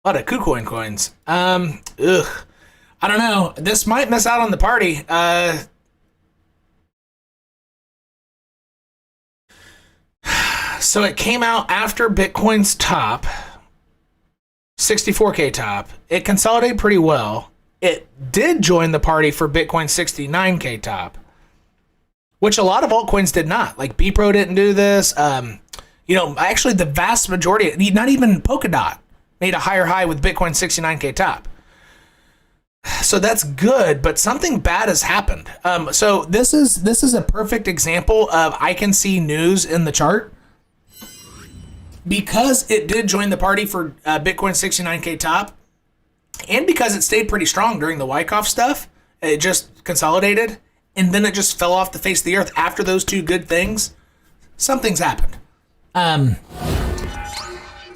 A lot of KuCoin coins. I don't know. This might miss out on the party. So it came out after Bitcoin's top, 64K top. It consolidated pretty well. It did join the party for Bitcoin's 69K top, which a lot of altcoins did not. Like BEPRO didn't do this. Actually the vast majority, not even Polkadot, made a higher high with Bitcoin's 69K top. So that's good, but something bad has happened. So this is a perfect example of I can see news in the chart. Because it did join the party for Bitcoin 69K top, and because it stayed pretty strong during the Wyckoff stuff, it just consolidated, and then it just fell off the face of the earth after those two good things. Something's happened. And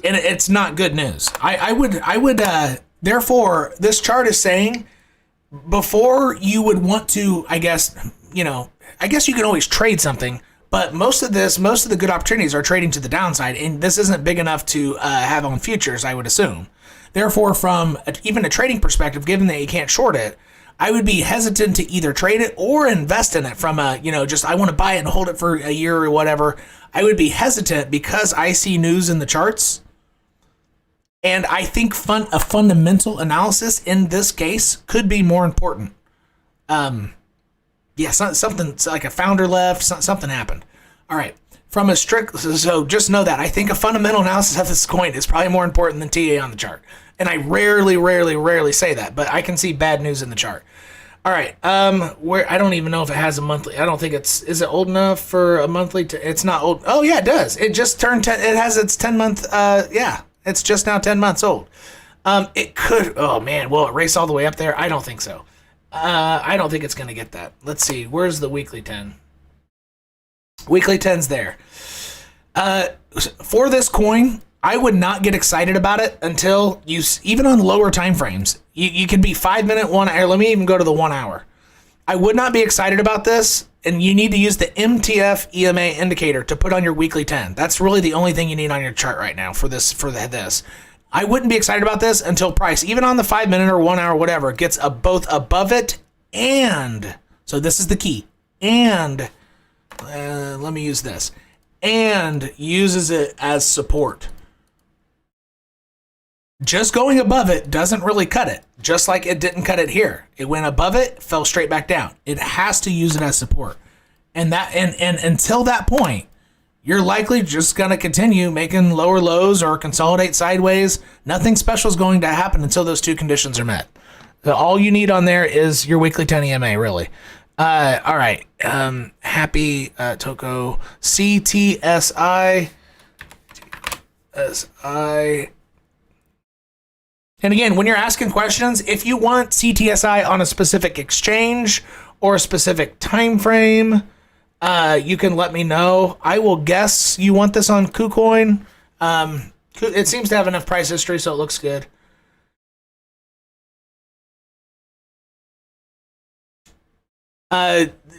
it's not good news. I would therefore, this chart is saying, before you would want to, I guess you can always trade something, but most of the good opportunities are trading to the downside, and this isn't big enough to have on futures, I would assume. Therefore, from even a trading perspective, given that you can't short it, I would be hesitant to either trade it or invest in it from I want to buy it and hold it for a year or whatever. I would be hesitant because I see news in the charts. And I think a fundamental analysis in this case could be more important. Something like a founder left, something happened. All right. So just know that I think a fundamental analysis of this coin is probably more important than TA on the chart. And I rarely say that, but I can see bad news in the chart. All right. Where I don't even know if it has a monthly. I don't think is it old enough for a monthly? It's not old. Oh yeah, it does. It just turned 10. It has its 10-month. It's just now 10 months old. It could. Oh man, will it race all the way up there? I don't think so. I don't think it's going to get that. Let's see. Where's the weekly 10? Weekly 10's there. For this coin, I would not get excited about it until even on lower time frames. You can be 5 minute, 1 hour. Let me even go to the 1 hour. I would not be excited about this, and you need to use the MTF EMA indicator to put on your weekly 10. That's really the only thing you need on your chart right now for this. I wouldn't be excited about this until price, even on the 5 minute or 1 hour, whatever, gets both above it and, so this is the key, and, let me use this, and uses it as support. Just going above it doesn't really cut it, just like it didn't cut it here. It went above it, fell straight back down. It has to use it as support. And until that point, you're likely just going to continue making lower lows or consolidate sideways. Nothing special is going to happen until those two conditions are met. So all you need on there is your weekly 10 EMA, really. All right. HAPI, Toko, CTSI, And again, when you're asking questions, if you want CTSI on a specific exchange or a specific time frame, you can let me know. I will guess you want this on KuCoin. It seems to have enough price history, so it looks good.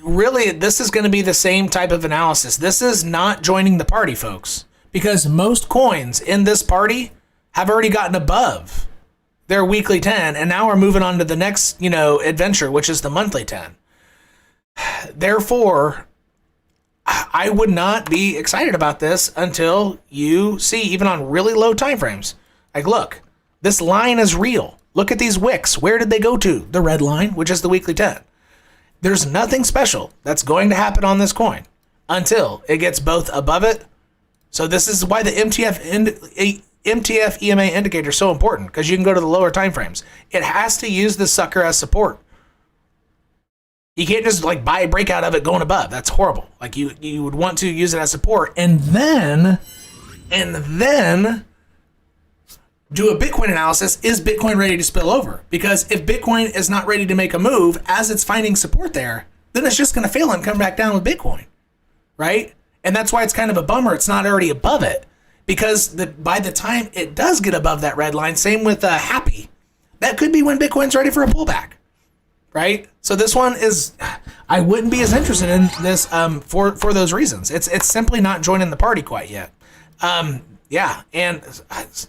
Really, this is going to be the same type of analysis. This is not joining the party, folks, because most coins in this party have already gotten above their weekly 10, and now we're moving on to the next, adventure, which is the monthly 10. Therefore, I would not be excited about this until you see, even on really low time frames. Like, look, this line is real. Look at these wicks. Where did they go to? The red line, which is the weekly 10. There's nothing special that's going to happen on this coin until it gets both above it. So this is why the MTF EMA indicator is so important, because you can go to the lower time frames. It has to use this sucker as support. You can't just buy a breakout of it going above. That's horrible. You would want to use it as support and then do a Bitcoin analysis. Is Bitcoin ready to spill over? Because if Bitcoin is not ready to make a move as it's finding support there, then it's just going to fail and come back down with Bitcoin, right? And that's why it's kind of a bummer it's not already above it, because by the time it does get above that red line, same with HAPI, that could be when Bitcoin's ready for a pullback, right? So this one is, I wouldn't be as interested in this for those reasons. It's simply not joining the party quite yet. Yeah, and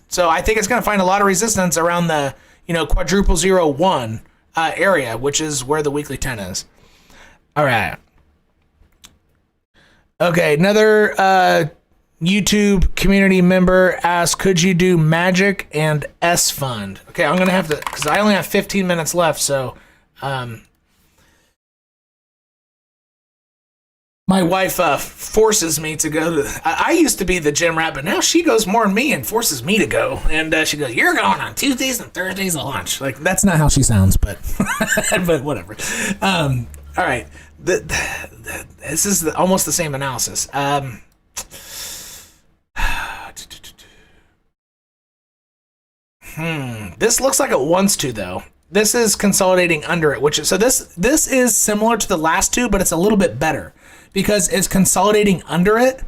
so I think it's going to find a lot of resistance around the, quadruple 01 area, which is where the weekly 10 is. All right. Okay, another YouTube community member asked, could you do Magic and S Fund? Okay, I'm going to have to, because I only have 15 minutes left, so my wife forces me to go to. I used to be the gym rat, but now she goes more than me and forces me to go. And she goes, "You're going on Tuesdays and Thursdays at lunch." That's not how she sounds, but but whatever. All right, this is almost the same analysis. This looks like it wants to, though. This is consolidating under it, which is so. This is similar to the last two, but it's a little bit better, because it's consolidating under it,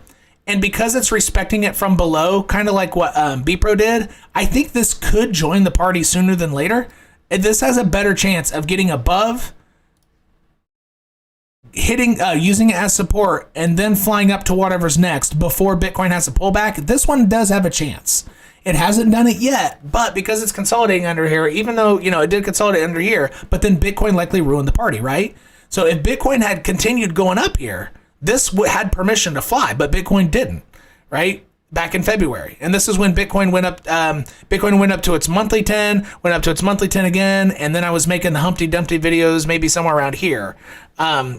and because it's respecting it from below, kind of like what BEPRO did. I think this could join the party sooner than later. This has a better chance of getting above, hitting, using it as support, and then flying up to whatever's next before Bitcoin has a pullback. This one does have a chance. It hasn't done it yet, but because it's consolidating under here, even though, it did consolidate under here, but then Bitcoin likely ruined the party, right? So if Bitcoin had continued going up here, this had permission to fly, but Bitcoin didn't, right? Back in February. And this is when Bitcoin went up. Bitcoin went up to its monthly 10, went up to its monthly 10 again, and then I was making the Humpty Dumpty videos maybe somewhere around here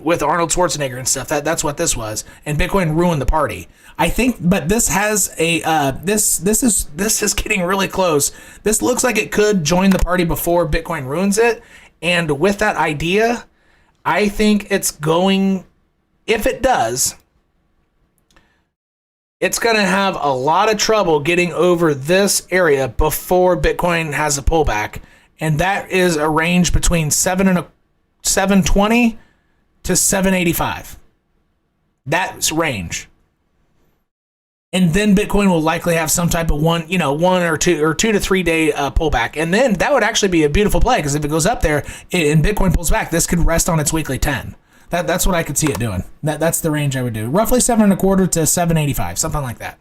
with Arnold Schwarzenegger and stuff. That's what this was. And Bitcoin ruined the party. I think, but this has a this is getting really close. This looks like it could join the party before Bitcoin ruins it. And with that idea, I think it's going, if it does, it's going to have a lot of trouble getting over this area before Bitcoin has a pullback. And that is a range between 720 to 785. That's range. And then Bitcoin will likely have some type of one or 2 to 3 day pullback. And then that would actually be a beautiful play, because if it goes up there and Bitcoin pulls back, this could rest on its weekly 10. That's what I could see it doing. That's the range I would do. Roughly 7.25 to 785, something like that.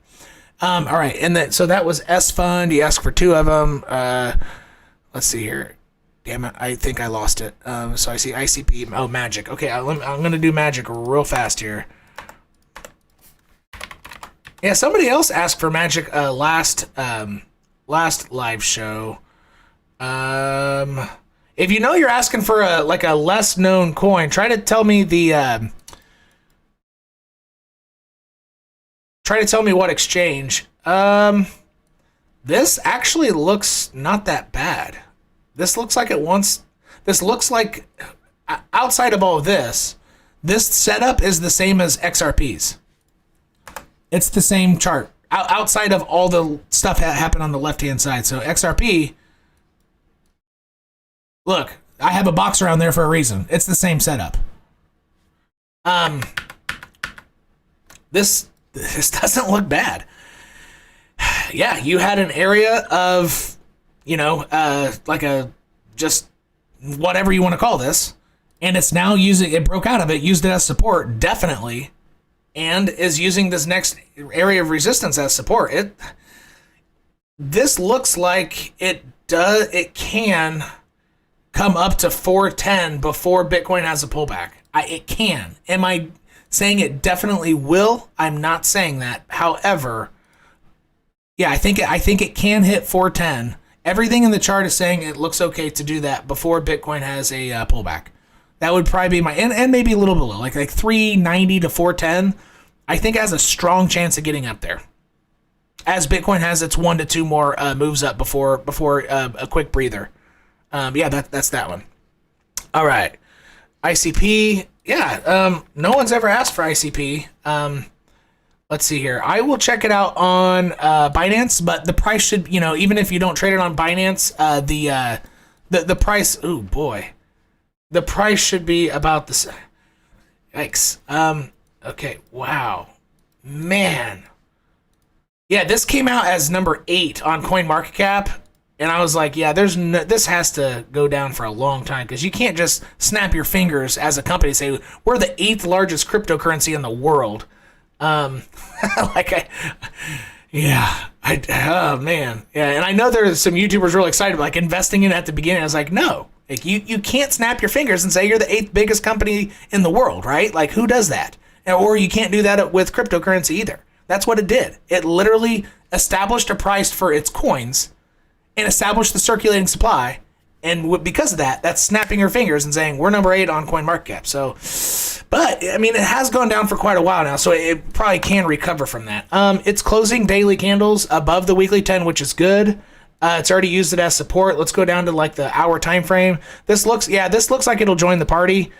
All right, and so that was S Fund. He asked for 2 of them. Let's see here. Damn it, I think I lost it. So I see ICP. Oh, Magic. Okay, I'm going to do Magic real fast here. Yeah, somebody else asked for Magic last live show. If you know you're asking for a less known coin, try to tell me what exchange. This actually looks not that bad. This looks like it wants. This looks like, outside of all of this setup is the same as XRP's. It's the same chart outside of all the stuff that happened on the left hand side. So XRP Look, I have a box around there for a reason. It's the same setup. This doesn't look bad. Yeah, you had an area of, like a, just whatever you want to call this, and it's now it broke out of it, used it as support, definitely, and is using this next area of resistance as support. This looks like it can come up to 410 before Bitcoin has a pullback. It can. Am I saying it definitely will? I'm not saying that. However, yeah, I think it can hit 410. Everything in the chart is saying it looks okay to do that before Bitcoin has a pullback. That would probably be my, and maybe a little below, like 390 to 410. I think it has a strong chance of getting up there, as Bitcoin has its 1 to 2 more moves up before a quick breather. Yeah, that's that one. All right, ICP. Yeah, no one's ever asked for ICP. Let's see here. I will check it out on Binance, but the price should, even if you don't trade it on Binance, the price. Oh boy, the price should be about the same. Yikes. Okay. Wow. Man. Yeah, this came out as number 8 on CoinMarketCap, and I was like, yeah, this has to go down for a long time, because you can't just snap your fingers as a company and say we're the 8th largest cryptocurrency in the world. Oh man, yeah, and I know there's some YouTubers really excited, like investing in it at the beginning. I was like, no, like you can't snap your fingers and say you're the 8th biggest company in the world, right? Like, who does that? Or you can't do that with cryptocurrency either. That's what it did. It literally established a price for its coins and established the circulating supply. And because of that, that's snapping your fingers and saying, we're number 8 on CoinMarketCap. So, but, I mean, it has gone down for quite a while now, so it probably can recover from that. It's closing daily candles above the weekly 10, which is good. It's already used it as support. Let's go down to, the hour time frame. This looks like it'll join the party.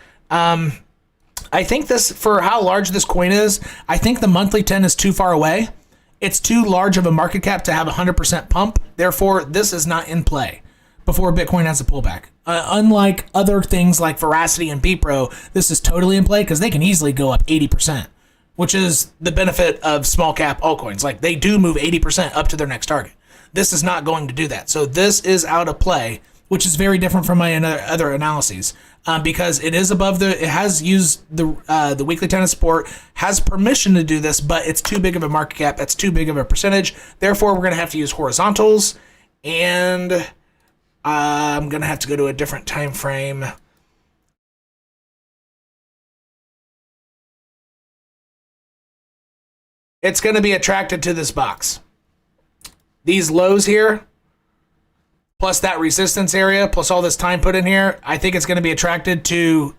I think for how large this coin is, I think the monthly 10 is too far away. It's too large of a market cap to have 100% pump. Therefore, this is not in play before Bitcoin has a pullback. Unlike other things like Veracity and BPRO, this is totally in play because they can easily go up 80%, which is the benefit of small cap altcoins. Like, they do move 80% up to their next target. This is not going to do that. So this is out of play, which is very different from my other analyses, because it is above it has used the weekly 10 as support, has permission to do this, but it's too big of a market cap. It's too big of a percentage. Therefore, we're going to have to use horizontals, and I'm going to have to go to a different time frame. It's going to be attracted to this box. These lows here, plus that resistance area, plus all this time put in here, I think it's going to be attracted to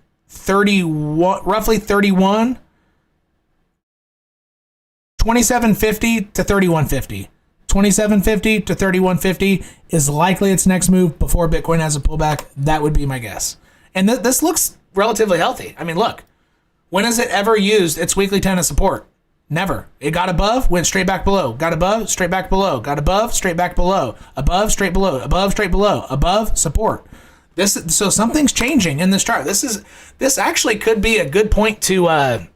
roughly 31, 2750 to 3150. 2750 to 3150 is likely its next move before Bitcoin has a pullback. That would be my guess. And this looks relatively healthy. I mean, look, when has it ever used its weekly 10 as support? Never. It got above, went straight back below. Got above, straight back below. Got above, straight back below. Above, straight below. Above, straight below. Above, support. So something's changing in this chart. This actually could be a good point to,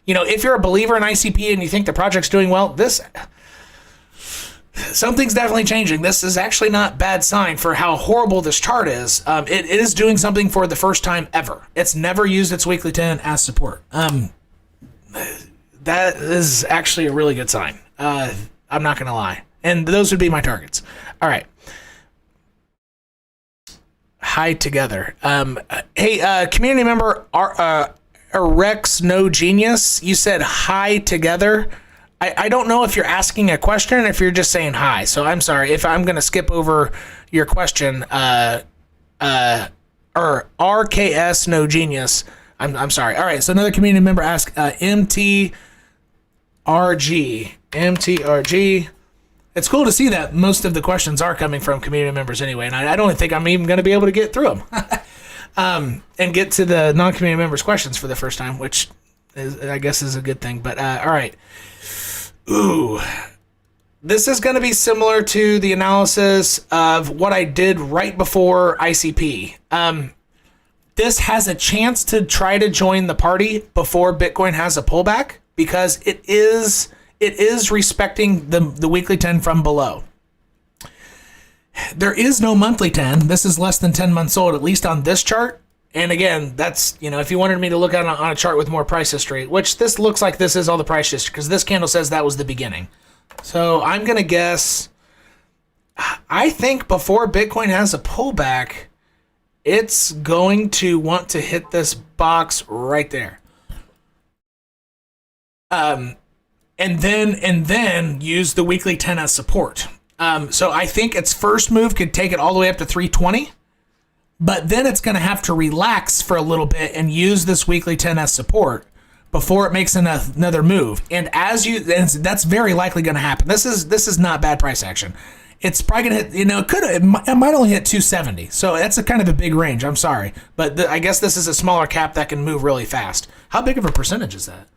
if you're a believer in ICP and you think the project's doing well, something's definitely changing. This is actually not a bad sign for how horrible this chart is. It is doing something for the first time ever. It's never used its weekly 10 as support. That is actually a really good sign. I'm not going to lie. And those would be my targets. All right. Hi together. Hey, community member Rex No Genius, you said hi together. I don't know if you're asking a question or if you're just saying hi. So I'm sorry if I'm going to skip over your question. Or RKS No Genius. I'm sorry. All right. So another community member asked MTRG. It's cool to see that most of the questions are coming from community members anyway, and I don't think I'm even going to be able to get through them and get to the non-community members' questions for the first time, which I guess is a good thing. But all right. Ooh. this is going to be similar to the analysis of what I did right before ICP. This has a chance to try to join the party before Bitcoin has a pullback because it is respecting the weekly 10 from below. There is no monthly 10. This is less than 10 months old, at least on this chart. And again, that's, if you wanted me to look at it on a chart with more price history, which this looks like this is all the price history because this candle says that was the beginning. So I'm going to guess, I think before Bitcoin has a pullback, it's going to want to hit this box right there. And then use the weekly 10 as support. So I think its first move could take it all the way up to 320, but then it's going to have to relax for a little bit and use this weekly 10 as support before it makes another move. And that's very likely going to happen. This is not bad price action. It's probably going to hit, it might only hit 270. So that's a kind of a big range. I'm sorry. But I guess this is a smaller cap that can move really fast. How big of a percentage is that?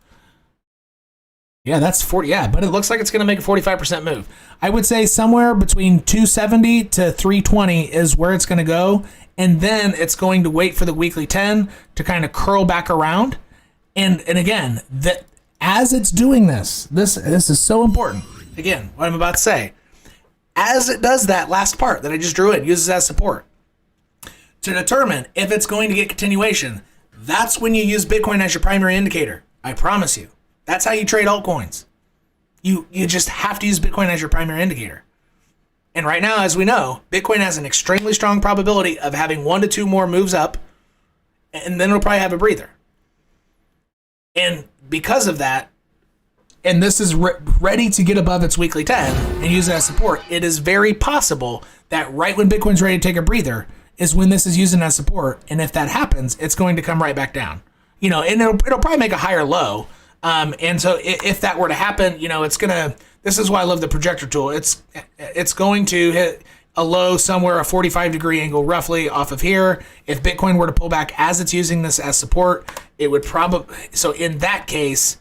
Yeah, that's 40. Yeah, but it looks like it's going to make a 45% move. I would say somewhere between 270 to 320 is where it's going to go. And then it's going to wait for the weekly 10 to kind of curl back around. And again, that as it's doing this is so important. Again, what I'm about to say. As it does that last part that I just drew in, uses as support, to determine if it's going to get continuation, that's when you use Bitcoin as your primary indicator. I promise you. That's how you trade altcoins. You just have to use Bitcoin as your primary indicator. And right now, as we know, Bitcoin has an extremely strong probability of having 1 to 2 more moves up, and then it'll probably have a breather. And because of that, and this is ready to get above its weekly 10 and use it as support, it is very possible that right when Bitcoin's ready to take a breather is when this is using as support. And if that happens, it's going to come right back down. And it'll probably make a higher low. And so if that were to happen, this is why I love the projector tool. It's going to hit a low somewhere, a 45-degree angle roughly off of here. If Bitcoin were to pull back as it's using this as support, it would probably, so in that case,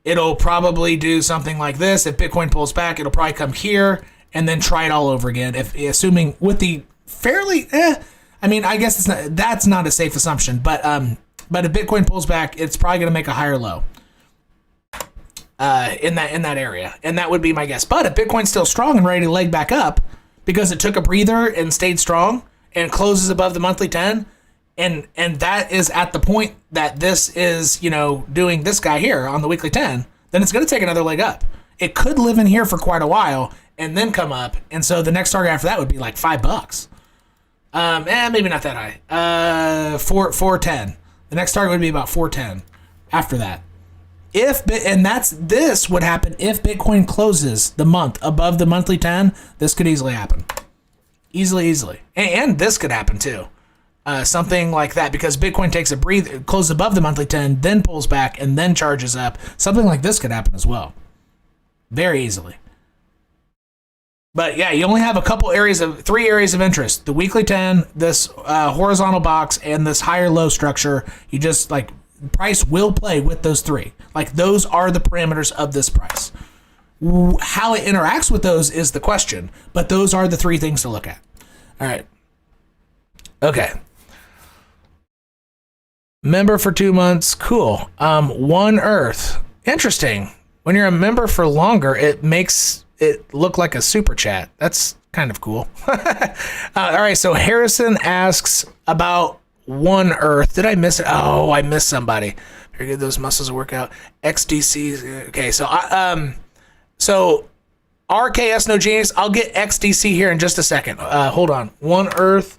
it'll probably do something like this. If Bitcoin pulls back, it'll probably come here and then try it all over again. Assuming with the fairly, I guess that's not a safe assumption, but if Bitcoin pulls back, it's probably going to make a higher low. In that area, and that would be my guess. But if Bitcoin's still strong and ready to leg back up because it took a breather and stayed strong and closes above the monthly 10, and that is at the point that this is doing this guy here on the weekly 10, then it's going to take another leg up. It could live in here for quite a while and then come up, and so the next target after that would be like $5. Maybe not that high. 410. The next target would be about 410 after that. This would happen if Bitcoin closes the month above the monthly 10. This could easily happen. Easily. And this could happen too. Something like that, because Bitcoin takes a breather, closes above the monthly 10, then pulls back, and then charges up. Something like this could happen as well. Very easily. But yeah, you only have 3 areas of interest. The weekly 10, this horizontal box, and this higher low structure. You just price will play with those 3. Those are the parameters of this price. How it interacts with those is the question, but those are the 3 things to look at. All right. Okay. Member for 2 months. Cool. One Earth. Interesting. When you're a member for longer, it makes it look like a super chat. That's kind of cool. All right. So Harrison asks about One Earth. Did I miss it? Oh, I missed somebody. Very good. Those muscles will work out. XDC. Okay, so so RKS No Genius. I'll get XDC here in just a second. Hold on. One Earth.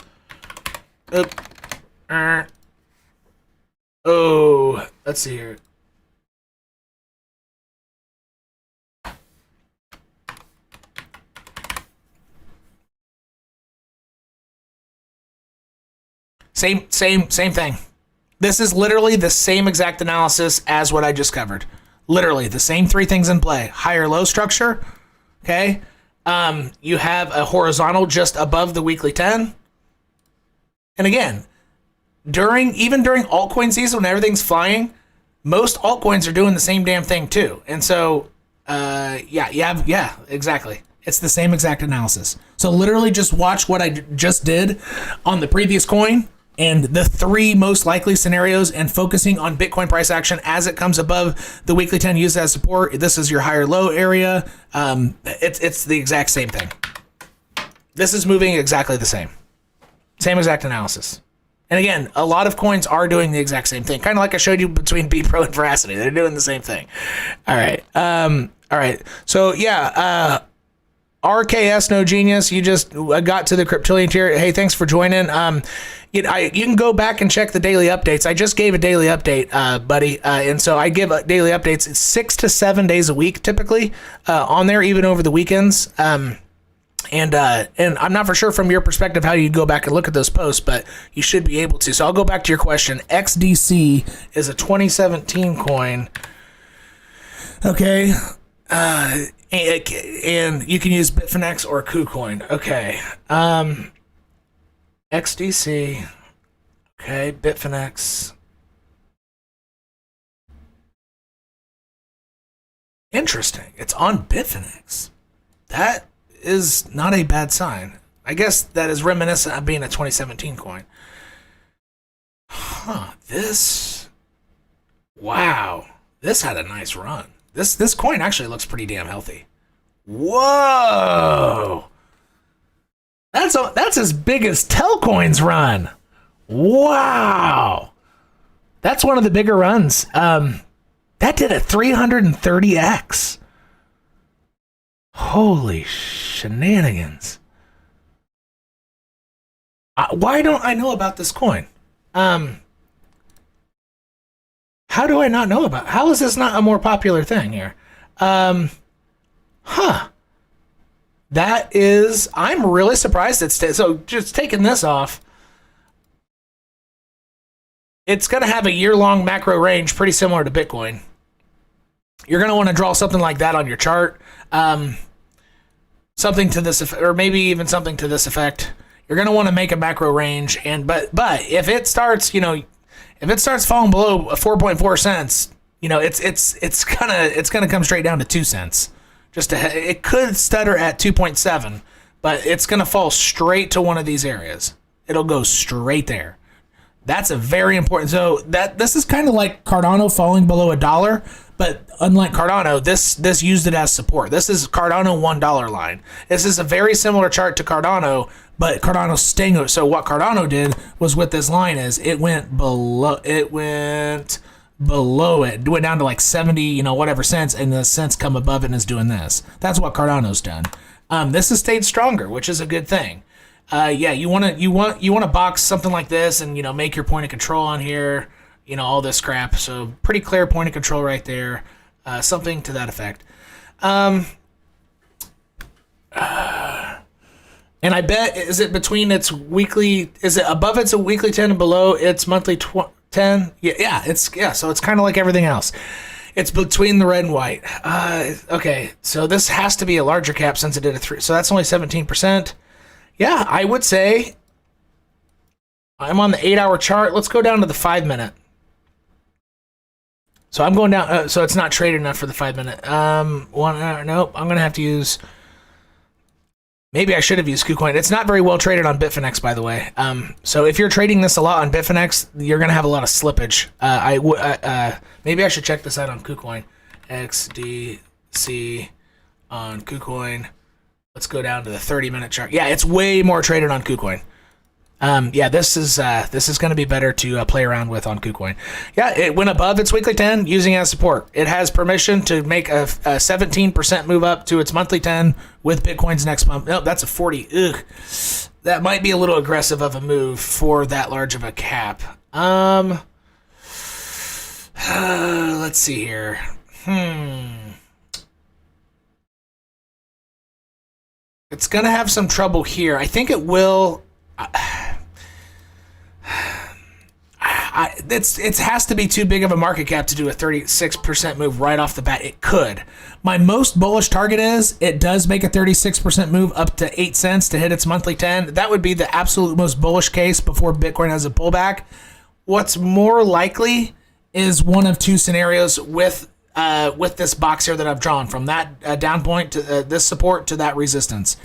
Oh, let's see here. Same thing. This is literally the same exact analysis as what I just covered. Literally the same 3 things in play. Higher low structure. Okay. You have a horizontal just above the weekly 10. And again, even during altcoin season when everything's flying, most altcoins are doing the same damn thing too. And so Yeah, exactly. It's the same exact analysis. So literally just watch what I just did on the previous coin and the 3 most likely scenarios, and focusing on Bitcoin price action as it comes above the weekly 10 used as support. This is your higher low area. It's the exact same thing. This is moving exactly the same. Same exact analysis. And again, a lot of coins are doing the exact same thing. Kind of like I showed you between BPRO and Veracity. They're doing the same thing. All right. All right. So yeah, RKS No Genius, you just got to the Cryptillion tier. Hey, thanks for joining. You can go back and check the daily updates. I just gave a daily update, buddy, and so I give daily updates. It's 6 to 7 days a week, typically, on there, even over the weekends. And I'm not for sure from your perspective how you go back and look at those posts, but you should be able to. So I'll go back to your question. XDC is a 2017 coin. Okay. And you can use Bitfinex or KuCoin. Okay. XDC. Okay. Bitfinex. Interesting. It's on Bitfinex. That is not a bad sign. I guess that is reminiscent of being a 2017 coin. Wow. This had a nice run. This coin actually looks pretty damn healthy. Whoa! That's as big as Telcoin's run. Wow! That's one of the bigger runs. That did a 330x. Holy shenanigans! Why don't I know about this coin? How do I not know about it? How is this not a more popular thing here? That is, I'm really surprised it's, so just taking this off, it's going to have a year-long macro range pretty similar to Bitcoin. You're going to want to draw something like that on your chart. Something to this effect, or maybe even something to this effect. You're going to want to make a macro range, and but if it starts, if it starts falling below 4.4 cents, it's gonna come straight down to 2 cents. It could stutter at 2.7, but it's gonna fall straight to one of these areas. It'll go straight there. That's a very important. So this is kind of like Cardano falling below $1, but unlike Cardano, this used it as support. This is Cardano $1 line. This is a very similar chart to Cardano, but Cardano's staying. So what Cardano did was with this line is it went below. It went down to like 70, whatever cents, and the cents come above it and is doing this. That's what Cardano's done. This has stayed stronger, which is a good thing. You want to box something like this and make your point of control on here, all this crap. So pretty clear point of control right there, something to that effect. And I bet, is it between its weekly? Is it above its weekly 10 and below its monthly 10? Yeah. So it's kind of like everything else. It's between the red and white. Okay, so this has to be a larger cap since it did a 3. So that's only 17%. Yeah, I would say I'm on the 8-hour chart. Let's go down to the 5-minute. So I'm going down. So it's not traded enough for the 5-minute. 1 hour. Nope. I'm gonna have to use. Maybe I should have used KuCoin. It's not very well traded on Bitfinex, by the way. So if you're trading this a lot on Bitfinex, you're gonna have a lot of slippage. Maybe I should check this out on KuCoin. XDC on KuCoin. Let's go down to the 30-minute chart. Yeah, it's way more traded on KuCoin. This is going to be better to play around with on KuCoin. Yeah, it went above its weekly 10 using as support. It has permission to make a 17% move up to its monthly 10 with Bitcoin's next pump. Nope, that's a 40. Ugh. That might be a little aggressive of a move for that large of a cap. Let's see here. It's going to have some trouble here. I think it will. It has to be too big of a market cap to do a 36% move right off the bat. It could. My most bullish target is it does make a 36% move up to 8 cents to hit its monthly 10. That would be the absolute most bullish case before Bitcoin has a pullback. What's more likely is one of two scenarios with with this box here that I've drawn from that down point to this support to that resistance.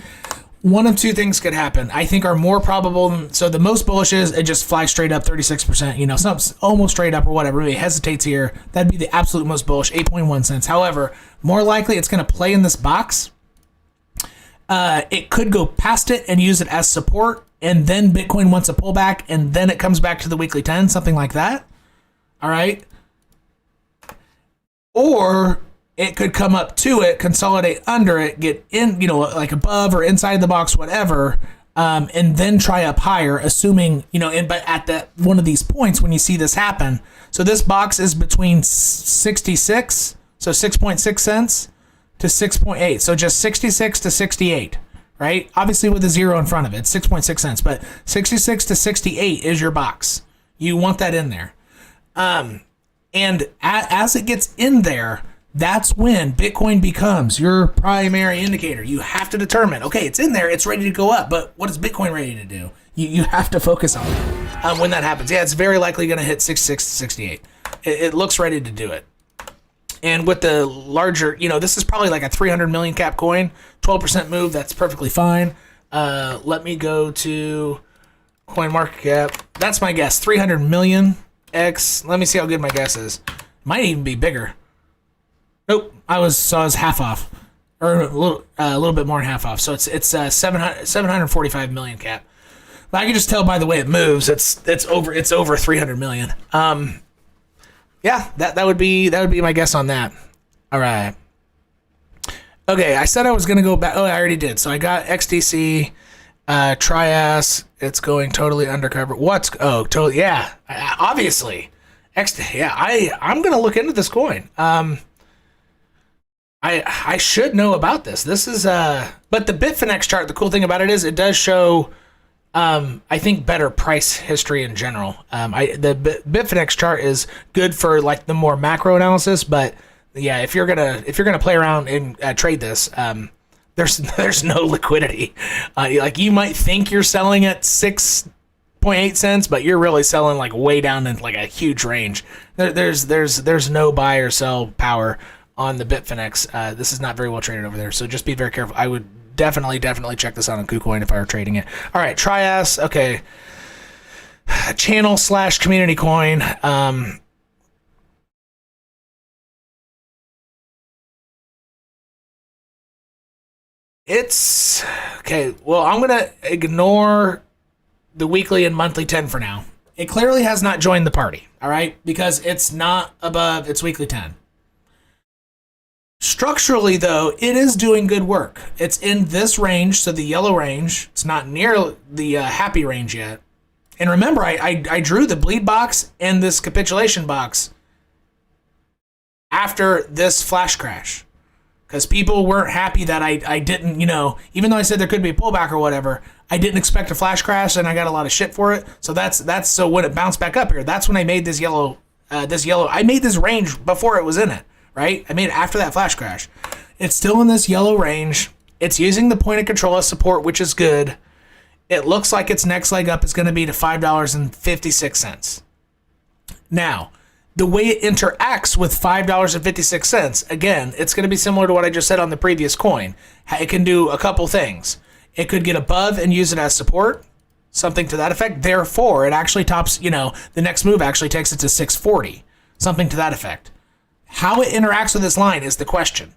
One of two things could happen. I think are more probable. So the most bullish is it just flies straight up 36%, you know, something almost straight up or whatever. It hesitates here. That'd be the absolute most bullish, 8.1 cents. However, more likely it's going to play in this box. It could go past it and use it as support, and then Bitcoin wants a pullback, and then it comes back to the weekly 10, something like that. All right. Or it could come up to it, consolidate under it, get in, you know, like above or inside the box, whatever, and then try up higher, assuming, you know, but at that one of these points when you see this happen. So this box is between 66, so 6.6 cents to 6.8. So just 66 to 68, right? Obviously with a zero in front of it, 6.6 cents, but 66 to 68 is your box. You want that in there. And as it gets in there, that's when Bitcoin becomes your primary indicator. You have to determine, okay, it's in there, it's ready to go up, but what is Bitcoin ready to do? You have to focus on it when that happens. Yeah, it's very likely going to hit 66 to 68. It looks ready to do it. And with the larger, you know, this is probably like a 300 million cap coin, 12% move, that's perfectly fine. Let me go to CoinMarketCap. That's my guess, 300 million X. Let me see how good my guess is. Might even be bigger. Nope, I was half off, or a little bit more than half off. So it's 745 million cap. But I can just tell by the way it moves, it's over 300 million. Yeah, that would be my guess on that. All right. Okay, I said I was gonna go back. Oh, I already did. So I got XDC, Trias. It's going totally undercover. Totally. Yeah, obviously. Yeah, I'm gonna look into this coin. I should know about this. This is but the Bitfinex chart, the cool thing about it is it does show I think better price history in general. The Bitfinex chart is good for like the more macro analysis, but yeah, if you're gonna play around and trade this, there's no liquidity. Like you might think you're selling at 6.8 cents, but you're really selling like way down in like a huge range. There's no buy or sell power on the Bitfinex. This is not very well traded over there, so just be very careful. I would definitely check this out on KuCoin if I were trading it. All right, Trias, okay. Channel/community coin. It's okay. Well, I'm gonna ignore the weekly and monthly 10 for now. It clearly has not joined the party. All right, because it's not above its weekly 10. Structurally, though, it is doing good work. It's in this range, so the yellow range. It's not near the HAPI range yet. And remember, I drew the bleed box and this capitulation box after this flash crash. Because people weren't happy that I didn't, you know, even though I said there could be a pullback or whatever, I didn't expect a flash crash and I got a lot of shit for it. So that's so when it bounced back up here, that's when I made this yellow, I made this range before it was in it. Right? I made it after that flash crash. It's still in this yellow range. It's using the point of control as support, which is good. It looks like its next leg up is going to be to $5.56. Now, the way it interacts with $5.56, again, it's going to be similar to what I just said on the previous coin. It can do a couple things. It could get above and use it as support, something to that effect. Therefore, it actually tops, you know, the next move actually takes it to 640, something to that effect. How it interacts with this line is the question.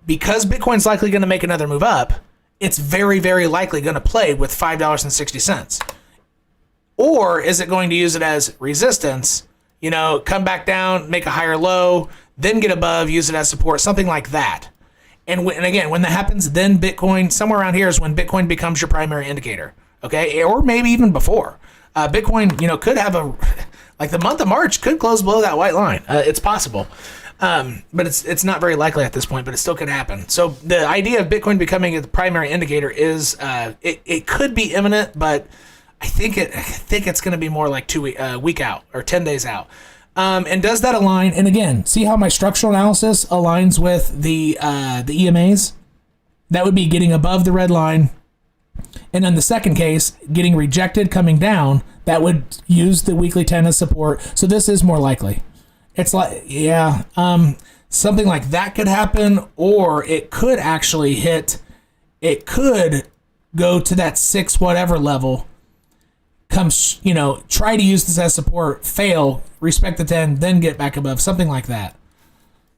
Because Bitcoin's likely going to make another move up, it's very, very likely going to play with $5.60. Or is it going to use it as resistance, you know, come back down, make a higher low, then get above, use it as support, something like that. And again, when that happens, then Bitcoin, somewhere around here is when Bitcoin becomes your primary indicator, okay? Or maybe even before. Bitcoin, you know, could have like the month of March could close below that white line. It's possible. But it's not very likely at this point, but it still could happen. So the idea of Bitcoin becoming the primary indicator is it could be imminent, but I think it's going to be more like week out or 10 days out. And does that align? And again, see how my structural analysis aligns with the EMAs? That would be getting above the red line. And in the second case, getting rejected, coming down, that would use the weekly 10 as support. So this is more likely. It's like, yeah. something like that could happen, or it could actually hit, it could go to that 6 whatever level, comes, try to use this as support, fail, respect the 10, then get back above, something like that.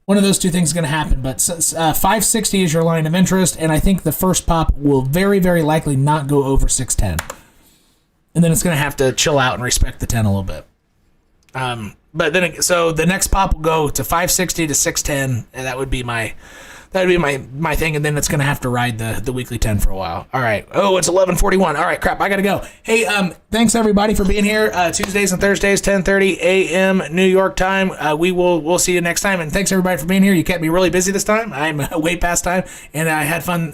One of those two things is going to happen, but 560 is your line of interest, and I think the first pop will very, very likely not go over 610. And then it's going to have to chill out and respect the 10 a little bit. But then, so the next pop will go to 560 to 610, and that would be my thing, and then it's going to have to ride the weekly 10 for a while. All right. Oh, it's 11:41. All right, crap, I got to go. Hey, thanks everybody for being here. Tuesdays and Thursdays, 10:30 a.m. New York time. We'll see you next time, and thanks everybody for being here. You kept me really busy this time. I'm way past time, and I had fun.